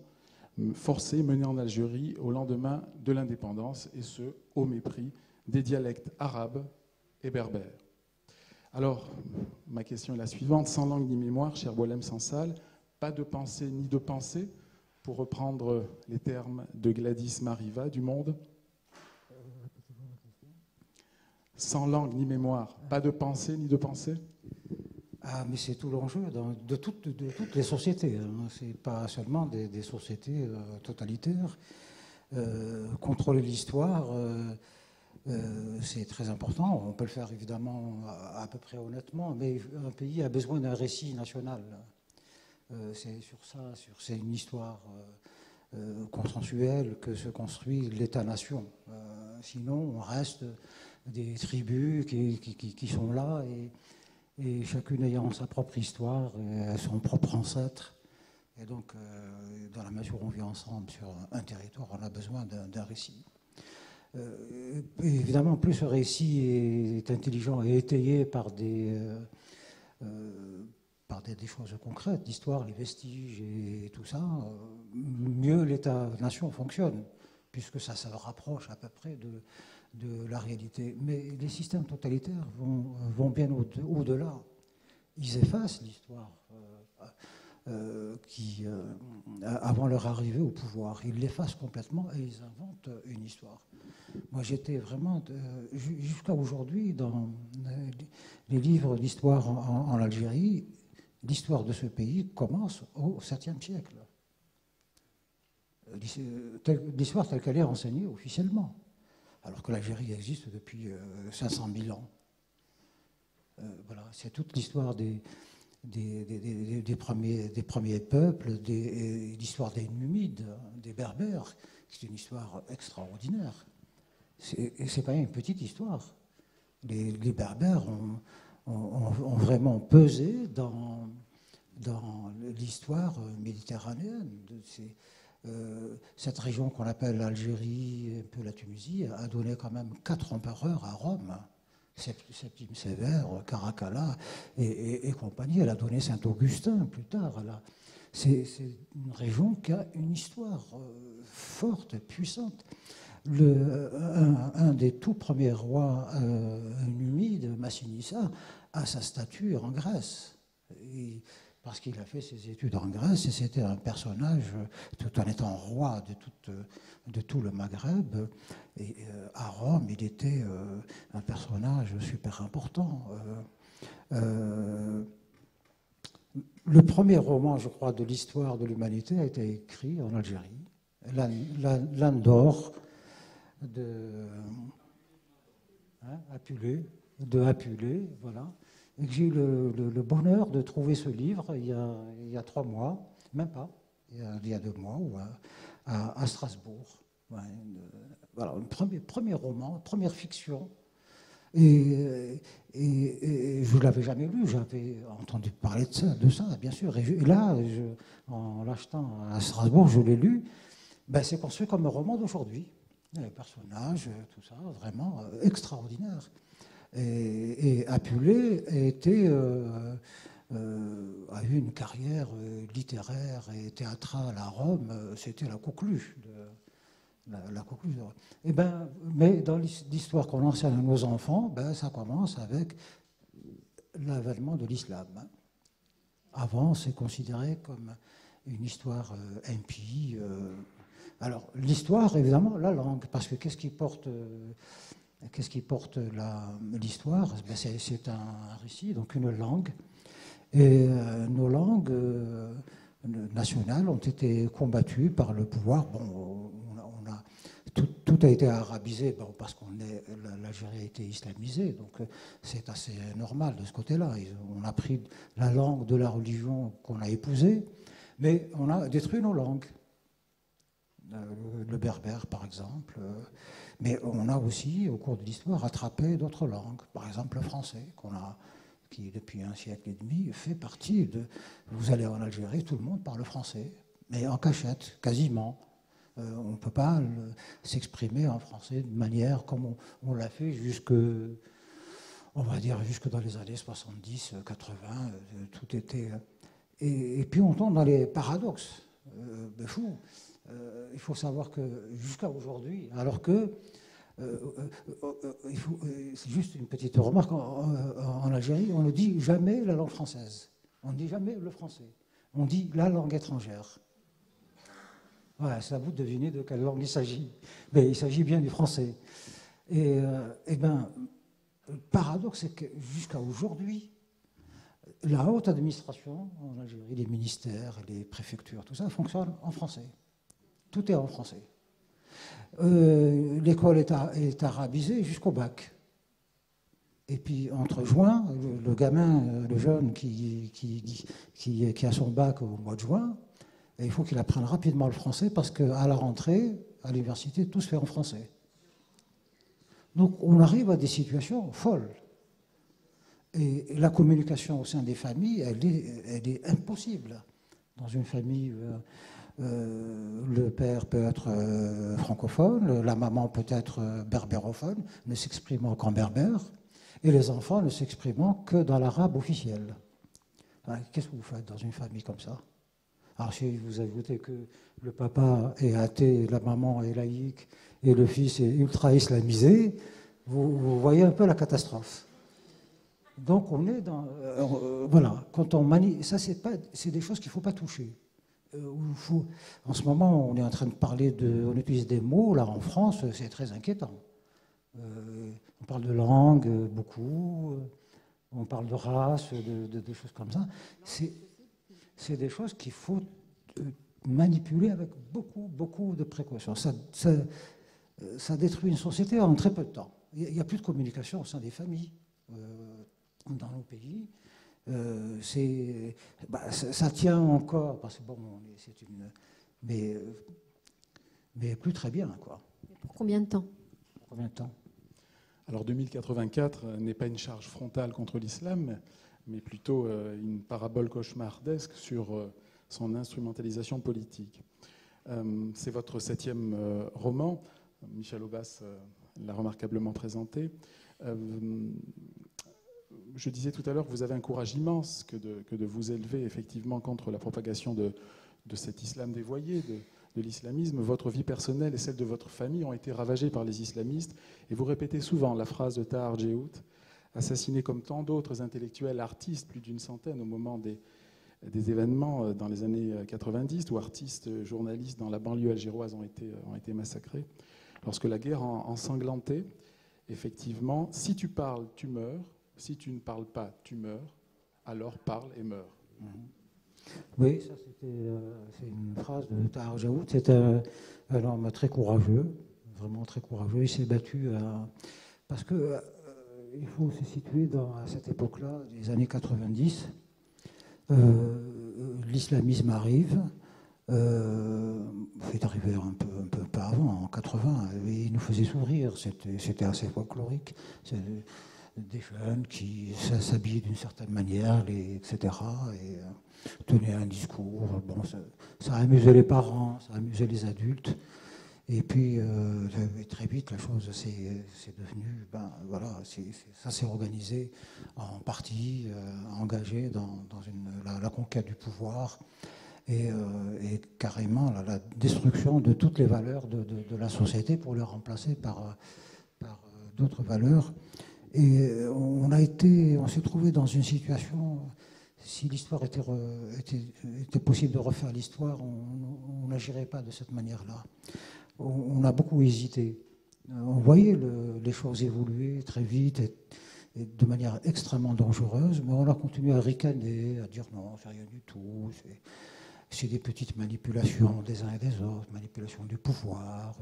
forcée menée en Algérie au lendemain de l'indépendance, et ce, au mépris des dialectes arabes et berbères. Alors, ma question est la suivante. Sans langue ni mémoire, cher Boualem Sansal, pas de pensée ni de pensée, pour reprendre les termes de Gladys Mariva du Monde. Sans langue ni mémoire, pas de pensée ni de pensée. Ah, mais c'est tout l'enjeu de toutes les sociétés. Hein. Ce n'est pas seulement des sociétés totalitaires. Contrôler l'histoire, c'est très important. On peut le faire évidemment à peu près honnêtement, mais un pays a besoin d'un récit national. C'est une histoire consensuelle que se construit l'État-nation. Sinon, on reste des tribus qui sont là et chacune ayant sa propre histoire, son propre ancêtre. Et donc, dans la mesure où on vit ensemble sur un territoire, on a besoin d'un récit. Évidemment, plus ce récit est intelligent et étayé par par des choses concrètes, l'histoire, les vestiges et tout ça, mieux l'État-nation fonctionne, puisque ça se rapproche à peu près de la réalité. Mais les systèmes totalitaires vont bien au-delà. Ils effacent l'histoire avant leur arrivée au pouvoir. Ils l'effacent complètement et ils inventent une histoire. Moi, j'étais vraiment, jusqu'à aujourd'hui, dans les livres d'histoire en Algérie, l'histoire de ce pays commence au 7e siècle. L'histoire telle qu'elle est enseignée officiellement, alors que l'Algérie existe depuis 500 000 ans. Voilà, c'est toute l'histoire des premiers peuples, l'histoire des Numides, des Berbères. C'est une histoire extraordinaire. C'est pas une petite histoire. Les Berbères ont vraiment pesé dans l'histoire méditerranéenne. Cette région qu'on appelle l'Algérie, un peu la Tunisie, a donné quand même 4 empereurs à Rome. Septime Sévère, Caracalla et compagnie. Elle a donné Saint-Augustin plus tard. C'est une région qui a une histoire forte, puissante. Un des tout premiers rois numides, Massinissa, a sa statue en Grèce. Parce qu'il a fait ses études en Grèce et c'était un personnage, tout en étant roi de tout le Maghreb. Et à Rome, il était un personnage super important. Le premier roman, je crois, de l'histoire de l'humanité a été écrit en Algérie. L'Âne d'or de Apulé, voilà. Et que j'ai eu le bonheur de trouver ce livre il y a 3 mois, même pas, il y a 2 mois, à Strasbourg. Ouais, voilà, un premier roman, première fiction. Et je ne l'avais jamais lu, j'avais entendu parler de ça bien sûr. Et là, en l'achetant à Strasbourg, je l'ai lu. Ben, c'est construit comme un roman d'aujourd'hui. Les personnages, tout ça, vraiment extraordinaire. Et Apulé a eu une carrière littéraire et théâtrale à Rome. C'était la coqueluche la coqueluche. Et ben, mais dans l'histoire qu'on enseigne à nos enfants, ben, ça commence avec l'avènement de l'islam. Avant, c'est considéré comme une histoire impie. Alors, l'histoire, évidemment, la langue, parce que qu'est-ce qui porte l'histoire? Ben, c'est un récit, donc une langue. Et nos langues nationales ont été combattues par le pouvoir. Bon, tout a été arabisé, bon, parce l'Algérie a été islamisée, donc c'est assez normal de ce côté-là. On a pris la langue de la religion qu'on a épousée, mais on a détruit nos langues. Le berbère, par exemple. Mais on a aussi, au cours de l'histoire, rattrapé d'autres langues. Par exemple, le français, qui, depuis 1 siècle et demi, fait partie de... Vous allez en Algérie, tout le monde parle français, mais en cachette, quasiment. On ne peut pas s'exprimer en français de manière comme on l'a fait on va dire, jusque dans les années 70, 80, tout était... Et puis on tombe dans les paradoxes fous. Il faut savoir que jusqu'à aujourd'hui, alors que c'est juste une petite remarque, en Algérie, on ne dit jamais la langue française. On ne dit jamais le français. On dit la langue étrangère. Voilà, c'est à vous de deviner de quelle langue il s'agit. Mais il s'agit bien du français. Et bien, le paradoxe, c'est que jusqu'à aujourd'hui, la haute administration en Algérie, les ministères, les préfectures, tout ça fonctionne en français. Tout est en français. L'école est arabisée jusqu'au bac. Et puis, entre juin, le gamin, le jeune qui a son bac au mois de juin, et il faut qu'il apprenne rapidement le français parce qu'à la rentrée, à l'université, tout se fait en français. Donc, on arrive à des situations folles. Et la communication au sein des familles, elle est impossible. Dans une famille... le père peut être francophone, la maman peut être berbérophone, ne s'exprimant qu'en berbère, et les enfants ne s'exprimant que dans l'arabe officiel. qu'est-ce que vous faites dans une famille comme ça? Alors si vous ajoutez que le papa est athée, la maman est laïque et le fils est ultra-islamisé, vous voyez un peu la catastrophe. Donc on est dans... voilà, quand on manie... Ça, c'est des choses qu'il ne faut pas toucher. En ce moment, on est en train de parler de... On utilise des mots, là, en France, c'est très inquiétant. On parle de langue, beaucoup. On parle de race, de choses comme ça. C'est des choses qu'il faut manipuler avec beaucoup, beaucoup de précautions. Ça détruit une société en très peu de temps. Il n'y a plus de communication au sein des familles dans nos pays. Ça tient encore, parce que bon, c'est une... Mais plus très bien, quoi. Pour combien de temps? Pour combien de temps? Alors 2084 n'est pas une charge frontale contre l'islam, mais plutôt une parabole cauchemardesque sur son instrumentalisation politique. C'est votre 7e roman. Michel Aubasse l'a remarquablement présenté. Je disais tout à l'heure que vous avez un courage immense que de vous élever effectivement contre la propagation de cet islam dévoyé, de l'islamisme. Votre vie personnelle et celle de votre famille ont été ravagées par les islamistes. Et vous répétez souvent la phrase de Tahar Djehout, assassiné comme tant d'autres intellectuels, artistes, plus d'une centaine au moment des événements dans les années 90, où artistes, journalistes dans la banlieue algéroise ont été massacrés. Lorsque la guerre ensanglantait, effectivement, si tu parles, tu meurs. Si tu ne parles pas, tu meurs. Alors parle et meurs. Oui, ça c'est une phrase de Tahar Djehout. C'est un homme très courageux, vraiment très courageux. Il s'est battu parce que il faut se situer à cette époque-là, des années 90. L'islamisme arrive. C'est arrivé un peu avant, en 80, et il nous faisait sourire. C'était assez folklorique. Des jeunes qui s'habillaient d'une certaine manière, etc. Et tenaient un discours. Bon, ça amusait les parents, ça amusait les adultes. Et puis, très vite, la chose c'est devenu... voilà, ça s'est organisé en partie, engagé dans la conquête du pouvoir et carrément la destruction de toutes les valeurs de la société pour les remplacer par d'autres valeurs. Et on s'est trouvé dans une situation, si l'histoire était possible de refaire l'histoire, on n'agirait pas de cette manière-là. On a beaucoup hésité. On voyait les choses évoluer très vite et de manière extrêmement dangereuse, mais on a continué à ricaner, à dire non, c'est rien du tout, c'est des petites manipulations des uns et des autres, manipulation du pouvoir,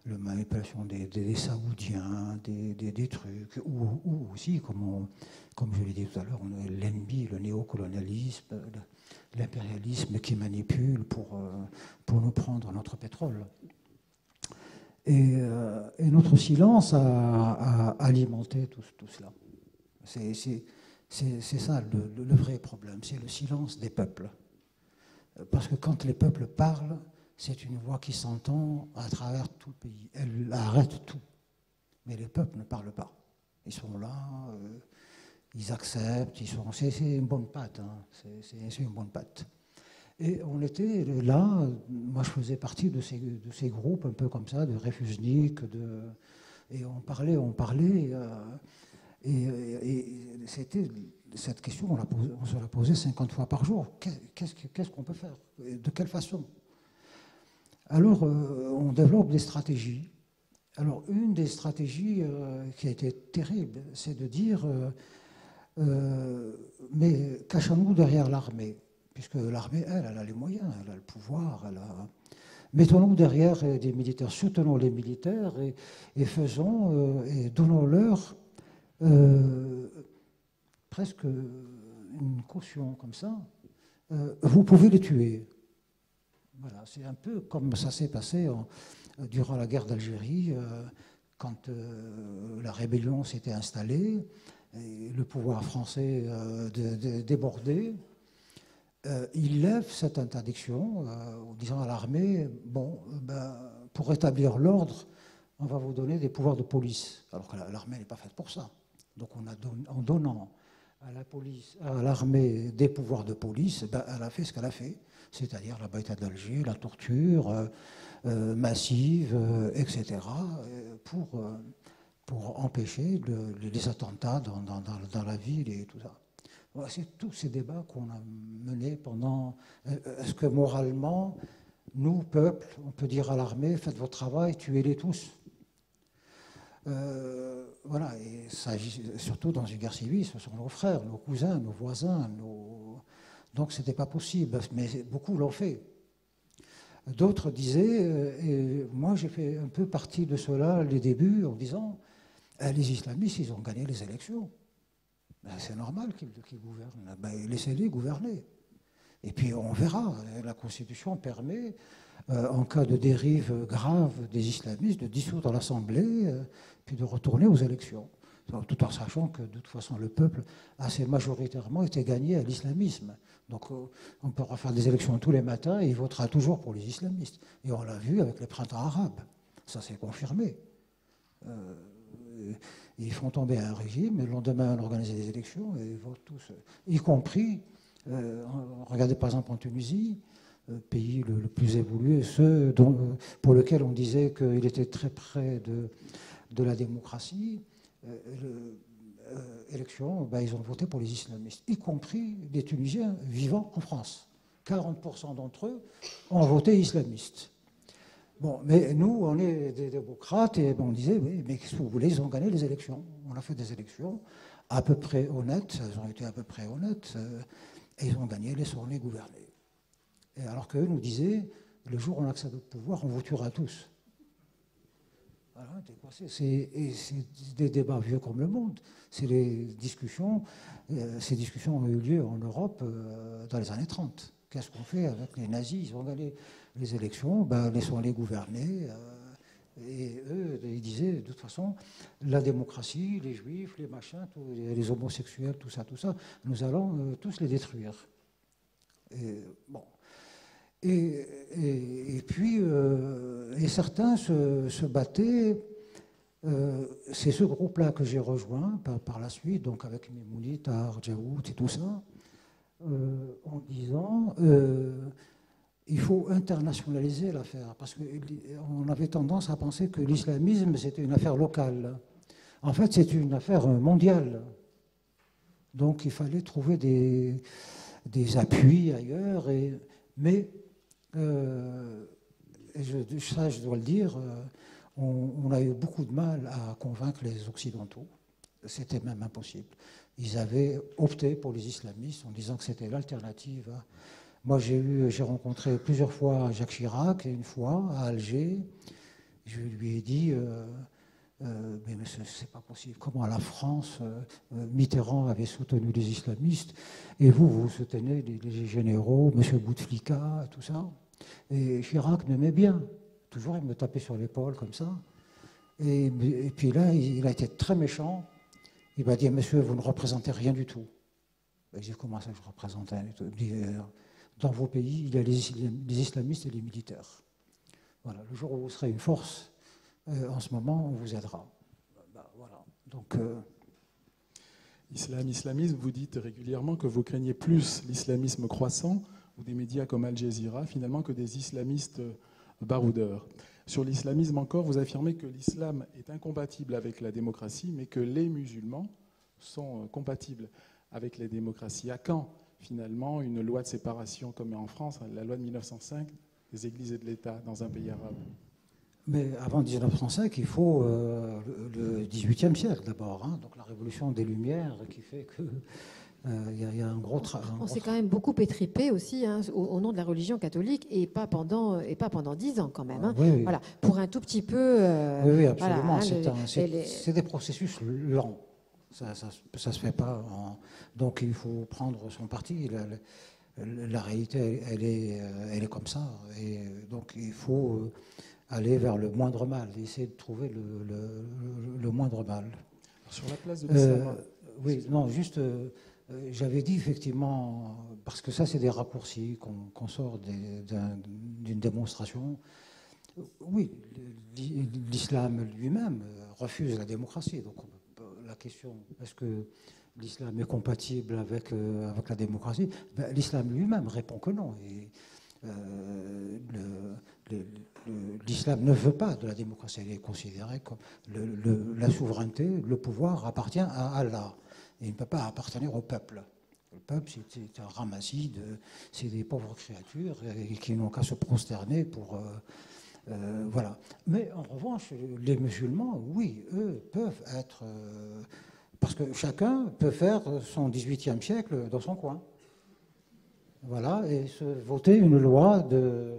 la manipulation des Saoudiens, des trucs, ou aussi, comme je l'ai dit tout à l'heure, l'ennemi, le néocolonialisme, l'impérialisme qui manipule pour nous prendre notre pétrole. Et notre silence a alimenté tout cela. C'est ça le vrai problème, c'est le silence des peuples. Parce que quand les peuples parlent, c'est une voix qui s'entend à travers tout le pays. Elle arrête tout. Mais les peuples ne parlent pas. Ils sont là, ils acceptent, c'est une bonne patte. Hein. C'est une bonne patte. Et on était là, moi je faisais partie de ces groupes un peu comme ça, de Refusnik, et on parlait, et c'était cette question, on se la posait 50 fois par jour. Qu'est-ce qu'on peut faire? De quelle façon? Alors on développe des stratégies. Alors une des stratégies qui a été terrible, c'est de dire mais cachons-nous derrière l'armée. Puisque l'armée, elle a les moyens, elle a le pouvoir, mettons-nous derrière des militaires, soutenons les militaires et faisons et donnons-leur presque une caution comme ça. Vous pouvez les tuer. Voilà, c'est un peu comme ça s'est passé durant la guerre d'Algérie, quand la rébellion s'était installée, et le pouvoir français débordé. Il lève cette interdiction en disant à l'armée, bon, pour rétablir l'ordre, on va vous donner des pouvoirs de police. Alors que l'armée n'est pas faite pour ça. Donc en donnant à l'armée des pouvoirs de police, ben, elle a fait ce qu'elle a fait, c'est-à-dire la bataille d'Alger, la torture massive, etc., pour empêcher les attentats dans la ville et tout ça. Voilà, c'est tous ces débats qu'on a menés pendant... Est-ce que moralement, nous, peuple, on peut dire à l'armée, faites votre travail, tuez-les tous. Voilà, et surtout dans une guerre civile, ce sont nos frères, nos cousins, nos voisins, donc c'était pas possible, mais beaucoup l'ont fait. D'autres disaient, et moi j'ai fait un peu partie de cela les débuts, en disant, les islamistes, ils ont gagné les élections. Ben, c'est normal qu'ils gouvernent, ben, laissez-les gouverner. Et puis on verra, la Constitution permet, en cas de dérive grave des islamistes, de dissoudre l'Assemblée, puis de retourner aux élections. Tout en sachant que, de toute façon, le peuple assez majoritairement été gagné à l'islamisme. Donc on pourra faire des élections tous les matins et il votera toujours pour les islamistes. Et on l'a vu avec les printemps arabes. Ça s'est confirmé. Ils font tomber un régime, et le lendemain, on organise des élections, et ils votent tous, y compris, regardez par exemple en Tunisie, pays le plus évolué, ceux pour lesquels on disait qu'il était très près de la démocratie, élections, ben, ils ont voté pour les islamistes, y compris les Tunisiens vivant en France. 40% d'entre eux ont voté islamiste. Bon, mais nous, on est des démocrates et on disait, oui, mais qu'est-ce que vous voulez, ils ont gagné les élections. On a fait des élections à peu près honnêtes, elles ont été à peu près honnêtes, et ils ont gagné, laissons-les gouverner. Et alors qu'eux nous disaient, le jour où on accède au pouvoir, on vous tuera tous. Voilà, c'est des débats vieux comme le monde. C'est les discussions, ces discussions ont eu lieu en Europe dans les années 30. Qu'est-ce qu'on fait avec les nazis? Ils ont gagné les élections, ben, laissons-les gouverner. Et eux, ils disaient, de toute façon, la démocratie, les juifs, les machins, les homosexuels, tout ça, nous allons tous les détruire. Et, bon. Et puis, certains se battaient. C'est ce groupe-là que j'ai rejoint par la suite, donc avec Mimouni, Tahar, Djaout et tout ça, en disant il faut internationaliser l'affaire, parce qu'on avait tendance à penser que l'islamisme, c'était une affaire locale. En fait, c'est une affaire mondiale. Donc, il fallait trouver des appuis ailleurs, mais ça, je dois le dire, on a eu beaucoup de mal à convaincre les Occidentaux. C'était même impossible. Ils avaient opté pour les islamistes en disant que c'était l'alternative. Moi, j'ai rencontré plusieurs fois Jacques Chirac, et une fois à Alger. Je lui ai dit, mais c'est pas possible. Comment la France, Mitterrand avait soutenu les islamistes, et vous soutenez les généraux, M. Bouteflika, tout ça. Et Chirac m'aimait bien. Toujours, il me tapait sur l'épaule comme ça. Et puis là, il a été très méchant. Il m'a dit, monsieur, vous ne représentez rien du tout. J'ai dit, comment ça, je représente rien du tout? Il dit, dans vos pays, il y a les islamistes et les militaires. Voilà, le jour où vous serez une force, en ce moment, on vous aidera. Ben, voilà. Donc, islamisme, vous dites régulièrement que vous craignez plus l'islamisme croissant ou des médias comme Al Jazeera, finalement, que des islamistes baroudeurs. Sur l'islamisme encore, vous affirmez que l'islam est incompatible avec la démocratie, mais que les musulmans sont compatibles avec les démocraties. À quand, finalement, une loi de séparation, comme en France, la loi de 1905, des églises et de l'État dans un pays arabe? Mais avant 1905, il faut le XVIIIe siècle d'abord, hein, donc la révolution des Lumières qui fait que il y a un gros travail. On s'est quand même beaucoup étripé aussi hein, au nom de la religion catholique et pas pendant 10 ans quand même. Hein. Oui. Voilà, pour un tout petit peu. Oui, absolument. Voilà, c'est des processus lents. Ça se fait pas. Donc il faut prendre son parti. La réalité, elle est comme ça. Et donc il faut aller vers le moindre mal, essayer de trouver le moindre mal. Sur la place de l'islam. Oui, non, juste. J'avais dit effectivement, parce que ça c'est des raccourcis qu'on sort d'une démonstration. Oui, l'islam lui-même refuse la démocratie. Donc la question, est-ce que l'islam est compatible avec la démocratie? L'islam lui-même répond que non. Et, l'islam ne veut pas de la démocratie. Elle est considérée comme la souveraineté, le pouvoir appartient à Allah. Et il ne peut pas appartenir au peuple. Le peuple, c'est un ramassis c'est des pauvres créatures qui n'ont qu'à se prosterner pour... voilà. Mais en revanche, les musulmans, oui, eux, peuvent être... parce que chacun peut faire son 18e siècle dans son coin. Voilà, et voter une loi de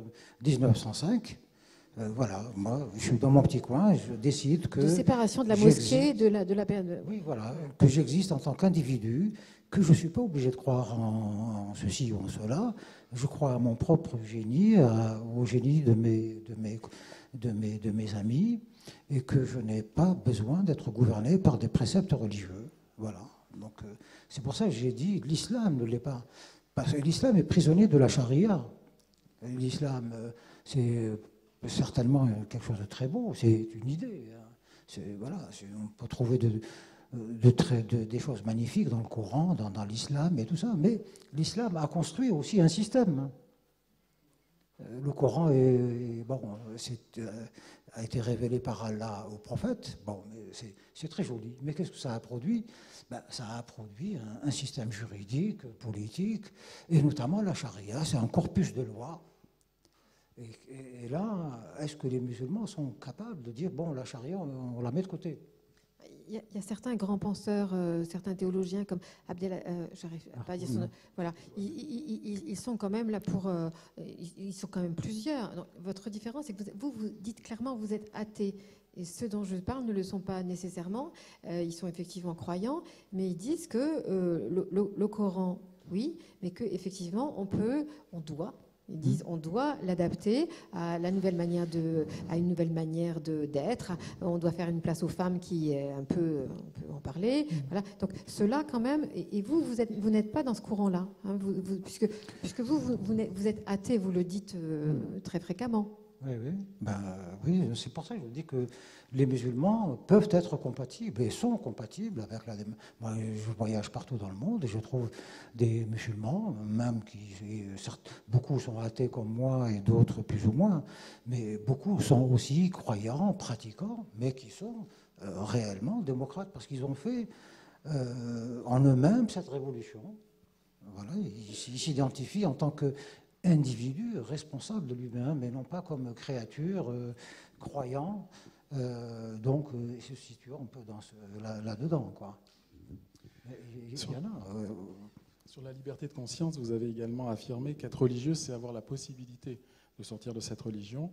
1905. Voilà, moi, je suis dans mon petit coin, je décide que... De séparation de la mosquée de la... Oui, voilà, que j'existe en tant qu'individu, que je ne suis pas obligé de croire en ceci ou en cela. Je crois à mon propre génie, au génie de mes amis, et que je n'ai pas besoin d'être gouverné par des préceptes religieux. Voilà, donc c'est pour ça que j'ai dit l'islam ne l'est pas. Parce que l'islam est prisonnier de la charia. L'islam, c'est certainement quelque chose de très beau, c'est une idée. Voilà, on peut trouver des choses magnifiques dans le Coran, dans l'islam et tout ça, mais l'islam a construit aussi un système. Le Coran a été révélé par Allah au prophète. Bon, c'est très joli, mais qu'est-ce que ça a produit? Ça a produit un système juridique, politique, et notamment la charia. C'est un corpus de lois. Et là, est-ce que les musulmans sont capables de dire, bon, la charia, on la met de côté? Il y a certains grands penseurs, certains théologiens comme Abdel, j'arrive pas à dire son nom. Voilà, ils sont quand même là pour, ils sont quand même plusieurs. Donc, votre différence, c'est que vous dites clairement, vous êtes athée. Et ceux dont je parle ne le sont pas nécessairement. Ils sont effectivement croyants, mais ils disent que le Coran, oui, mais que effectivement, on doit. Ils disent on doit l'adapter à la nouvelle manière à une nouvelle manière d'être. On doit faire une place aux femmes qui est un peu, on peut en parler. Voilà. Donc cela quand même. Et vous n'êtes pas dans ce courant-là, hein, puisque vous êtes athée, vous le dites très fréquemment. Oui, c'est pour ça que je dis que les musulmans peuvent être compatibles et sont compatibles avec la démocratie. Moi, je voyage partout dans le monde et je trouve des musulmans, même beaucoup sont athées comme moi et d'autres plus ou moins, mais beaucoup sont aussi croyants, pratiquants, mais qui sont réellement démocrates parce qu'ils ont fait en eux-mêmes cette révolution. Voilà, ils s'identifient en tant que individu responsable de lui-même, mais non pas comme créature croyant. Donc, il se situe un peu là-dedans, quoi. Il y en a. Sur la liberté de conscience, vous avez également affirmé qu'être religieux, c'est avoir la possibilité de sortir de cette religion.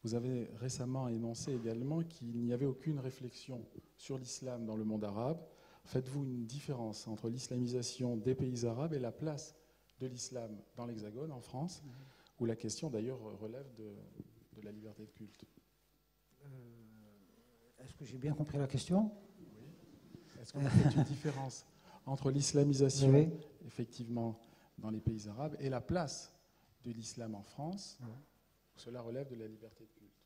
Vous avez récemment énoncé également qu'il n'y avait aucune réflexion sur l'islam dans le monde arabe. Faites-vous une différence entre l'islamisation des pays arabes et la place de l'islam dans l'Hexagone, en France, où la question d'ailleurs relève de la liberté de culte? Est-ce que j'ai bien compris la question? Oui. Est-ce que vous faites une différence entre l'islamisation, effectivement, dans les pays arabes et la place de l'islam en France, où cela relève de la liberté de culte?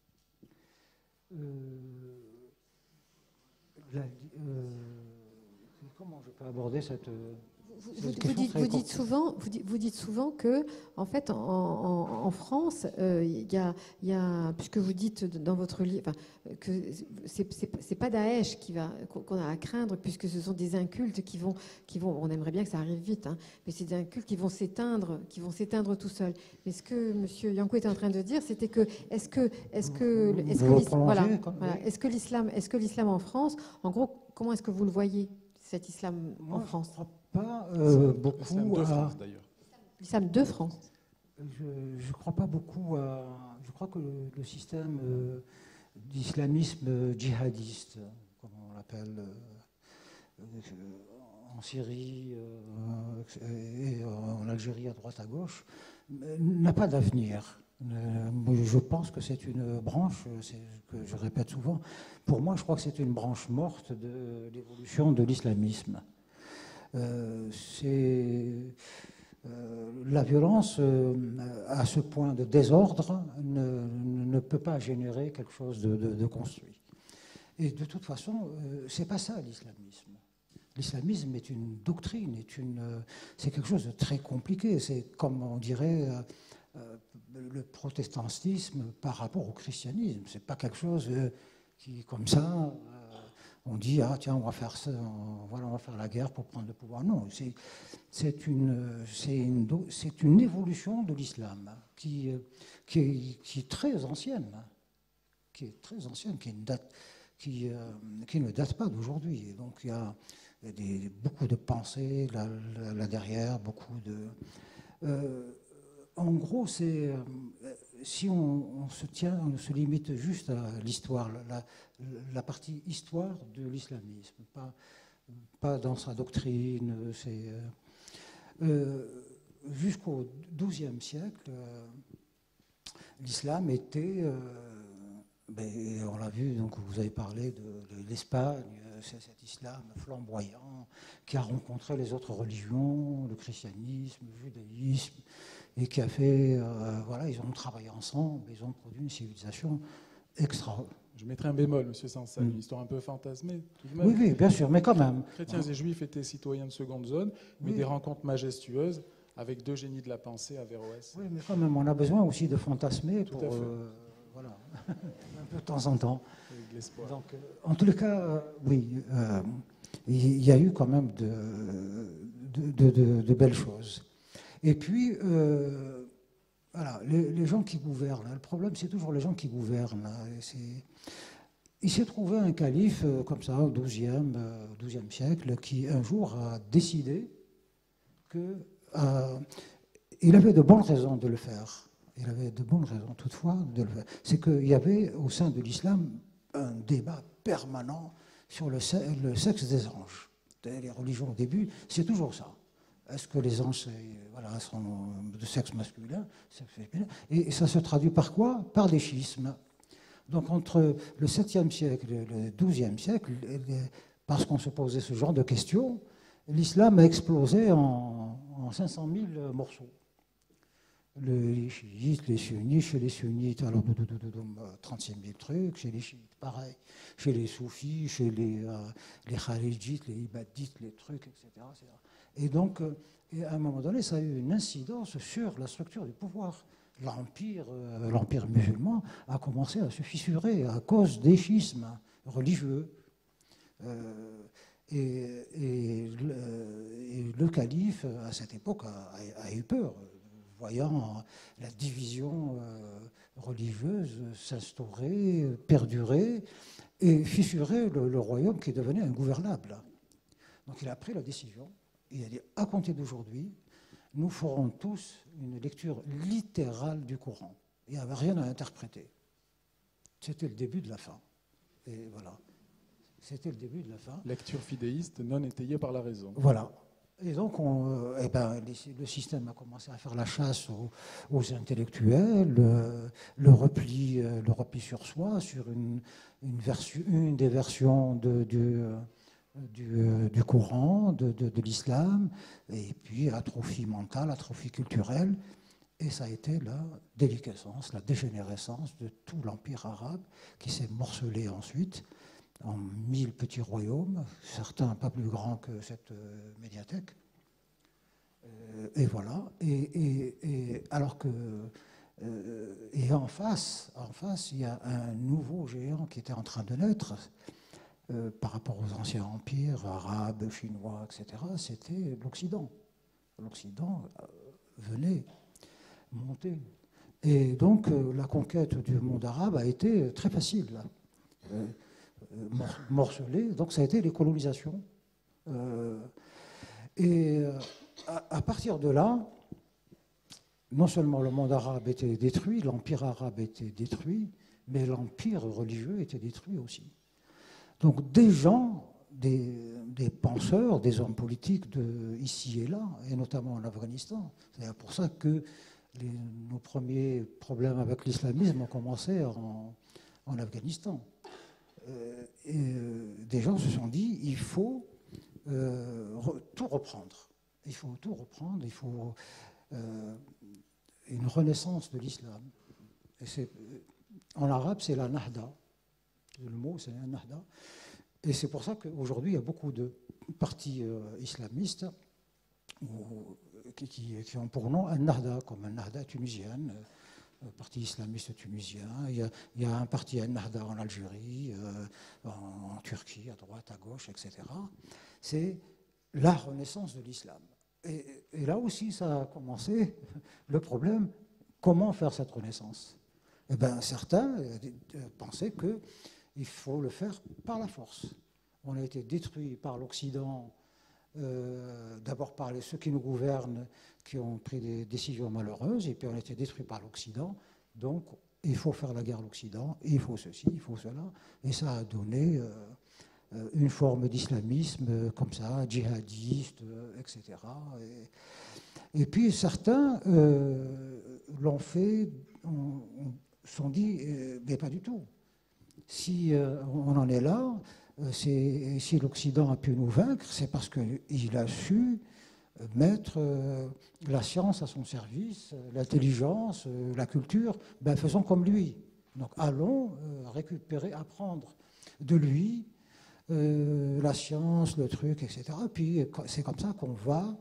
Comment je peux aborder cette... Vous dites souvent que, en fait, en France, il y a, puisque vous dites dans votre livre que c'est pas Daesh qu'on a à craindre, puisque ce sont des incultes qui vont. On aimerait bien que ça arrive vite, hein, mais c'est des incultes qui vont s'éteindre tout seuls. Mais ce que M. Yankou était en train de dire, c'était que est-ce que l'islam en France, en gros, comment est-ce que vous le voyez? Cet islam en France? Je ne crois pas beaucoup l'islam de France, d'ailleurs. L'islam de France. Je ne crois pas beaucoup à... Je crois que le système d'islamisme djihadiste, comme on l'appelle, en Syrie et en Algérie à droite à gauche, n'a pas d'avenir. Je pense que c'est une branche, c'est ce que je répète souvent, pour moi je crois que c'est une branche morte de l'évolution de l'islamisme. La violence à ce point de désordre ne peut pas générer quelque chose de construit. Et de toute façon, c'est pas ça l'islamisme. L'islamisme est une doctrine, c'est quelque chose de très compliqué. C'est comme on dirait le protestantisme par rapport au christianisme. C'est pas quelque chose qui, comme ça, on dit ah tiens on va faire ça, voilà on va faire la guerre pour prendre le pouvoir. Non, c'est une évolution de l'islam qui est très ancienne, qui ne date pas d'aujourd'hui. Donc il y a beaucoup de pensées là derrière, beaucoup de... en gros, si on se limite juste à l'histoire, la partie histoire de l'islamisme, pas dans sa doctrine, jusqu'au XIIe siècle, l'islam était... on l'a vu, donc vous avez parlé de l'Espagne, c'est cet islam flamboyant qui a rencontré les autres religions, le christianisme, le judaïsme, et qui a fait, voilà, ils ont travaillé ensemble, ils ont produit une civilisation extra. Je mettrai un bémol, M. Sansal, une histoire un peu fantasmée, tout de même. Oui, bien sûr, mais quand même. Chrétiens et juifs étaient citoyens de seconde zone, mais des rencontres majestueuses avec deux génies de la pensée à Averroès. Oui, mais quand même, on a besoin aussi de fantasmer pour... voilà, un peu de temps en temps. Avec de l'espoir. Donc, en tous les cas, oui, il y a eu quand même de belles choses. Et puis, voilà, les gens qui gouvernent, le problème c'est toujours les gens qui gouvernent. Il s'est trouvé un calife comme ça au XIIe siècle qui un jour a décidé qu'il avait de bonnes raisons de le faire. Il avait de bonnes raisons toutefois de le faire. C'est qu'il y avait au sein de l'islam un débat permanent sur le sexe des anges. Les religions au début, c'est toujours ça. Est-ce que les anges sont de sexe masculin, sexe féminin? Et ça se traduit par quoi? Par des schismes. Donc entre le 7e siècle et le 12e siècle, parce qu'on se posait ce genre de questions, l'islam a explosé en 500 000 morceaux. Les chiites, les sunnites, chez les sunnites, alors 36 000 trucs, chez les chiites, pareil, chez les soufis, chez les kharijites, les ibadites, les trucs, etc. Et donc, à un moment donné, ça a eu une incidence sur la structure du pouvoir. L'empire musulman a commencé à se fissurer à cause des schismes religieux. Et le calife, à cette époque, a eu peur, voyant la division religieuse s'instaurer, perdurer, et fissurer le royaume qui devenait ingouvernable. Donc il a pris la décision, il a dit, à compter d'aujourd'hui, nous ferons tous une lecture littérale du Coran. Il n'y avait rien à interpréter. C'était le début de la fin. Et voilà. C'était le début de la fin. Lecture fidéiste non étayée par la raison. Voilà. Et donc, le système a commencé à faire la chasse aux intellectuels, le repli sur soi, sur une des versions du Coran, de l'islam, et puis atrophie mentale, atrophie culturelle. Et ça a été la déliquescence, la dégénérescence de tout l'empire arabe qui s'est morcelé ensuite en 1000 petits royaumes, certains pas plus grands que cette médiathèque. Et voilà. Et alors que... et en face, il y a un nouveau géant qui était en train de naître par rapport aux anciens empires arabes, chinois, etc. C'était l'Occident. L'Occident venait monter. Et donc, la conquête du monde arabe a été très facile. Morcelé, donc ça a été les colonisations. À partir de là, non seulement le monde arabe était détruit, l'empire arabe était détruit, mais l'empire religieux était détruit aussi. Donc des gens, des penseurs, des hommes politiques ici et là, et notamment en Afghanistan, c'est pour ça que nos premiers problèmes avec l'islamisme ont commencé en Afghanistan. Des gens se sont dit, il faut tout reprendre. Il faut tout reprendre, il faut une renaissance de l'islam. En arabe, c'est la nahda. Le mot, c'est un Nahda. Et c'est pour ça qu'aujourd'hui, il y a beaucoup de partis islamistes qui ont pour nom un Nahda, comme un Nahda tunisien, parti islamiste tunisien. Il y a un parti un Nahda en Algérie, en Turquie, à droite, à gauche, etc. C'est la renaissance de l'islam. Et là aussi, ça a commencé le problème, comment faire cette renaissance? Eh bien, certains pensaient qu'il faut le faire par la force. On a été détruit par l'Occident, d'abord par ceux qui nous gouvernent, qui ont pris des décisions malheureuses, et puis on a été détruit par l'Occident. Donc, il faut faire la guerre à l'Occident, il faut ceci, il faut cela. Et ça a donné une forme d'islamisme comme ça, djihadiste, etc. Et puis certains l'ont fait, se sont dit, mais pas du tout. Si on en est là, si l'Occident a pu nous vaincre, c'est parce qu'il a su mettre la science à son service, l'intelligence, la culture, ben faisons comme lui. Donc allons récupérer, apprendre de lui la science, le truc, etc. Puis c'est comme ça qu'on va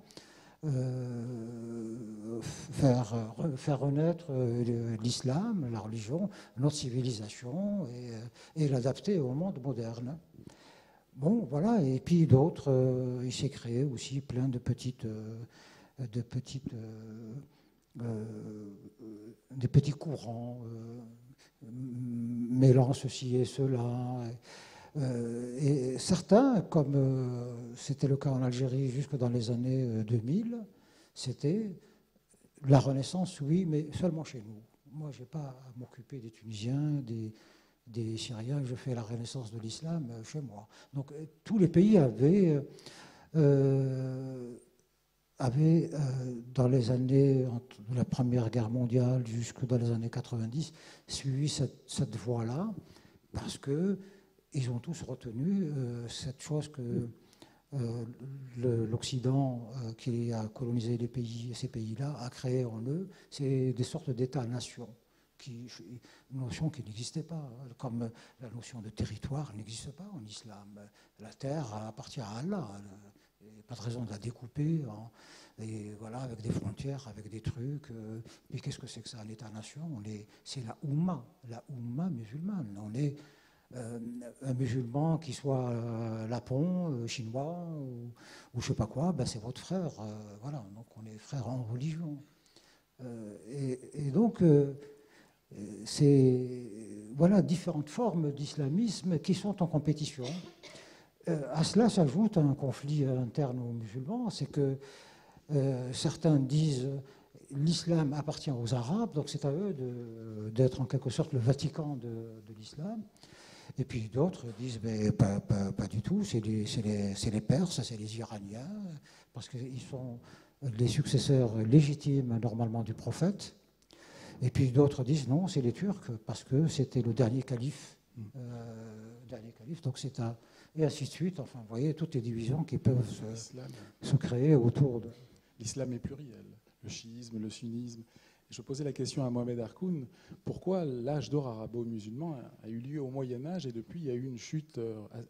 faire renaître l'islam, la religion, notre civilisation et l'adapter au monde moderne. Bon, voilà, et puis d'autres, il s'est créé aussi plein de petits courants, mêlant ceci et cela. Et certains, comme c'était le cas en Algérie jusque dans les années 2000, c'était la Renaissance, oui, mais seulement chez nous. Moi, je n'ai pas à m'occuper des Tunisiens, des Syriens, je fais la Renaissance de l'islam chez moi. Donc tous les pays avaient dans les années de la Première Guerre mondiale jusque dans les années 90 suivi cette voie-là, parce qu'ils ont tous retenu cette chose que l'Occident qui a colonisé ces pays-là a créé en eux, c'est des sortes d'États-nations. Une notion qui n'existait pas, comme la notion de territoire n'existe pas en islam. La terre appartient à Allah. Il n'y a pas de raison de la découper, et voilà, avec des frontières, avec des trucs. Puis qu'est-ce que c'est que ça, un État-nation? C'est la Oumma musulmane. On est un musulman qui soit lapon, chinois ou je ne sais pas quoi, ben c'est votre frère. Voilà, donc on est frères en religion. Et donc c'est voilà différentes formes d'islamisme qui sont en compétition. À cela s'ajoute un conflit interne aux musulmans, c'est que certains disent l'islam appartient aux Arabes, donc c'est à eux d'être en quelque sorte le Vatican de l'islam. Et puis d'autres disent mais pas du tout, c'est les Perses, c'est les Iraniens, parce qu'ils sont les successeurs légitimes normalement du prophète. Et puis d'autres disent non, c'est les Turcs, parce que c'était le dernier calife. Donc c'est un... Et ainsi de suite, enfin, vous voyez, toutes les divisions qui peuvent se créer autour de... L'islam est pluriel, le chiisme, le sunnisme. Je posais la question à Mohamed Harkoun, pourquoi l'âge d'or arabo-musulman a eu lieu au Moyen-Âge et depuis il y a eu une chute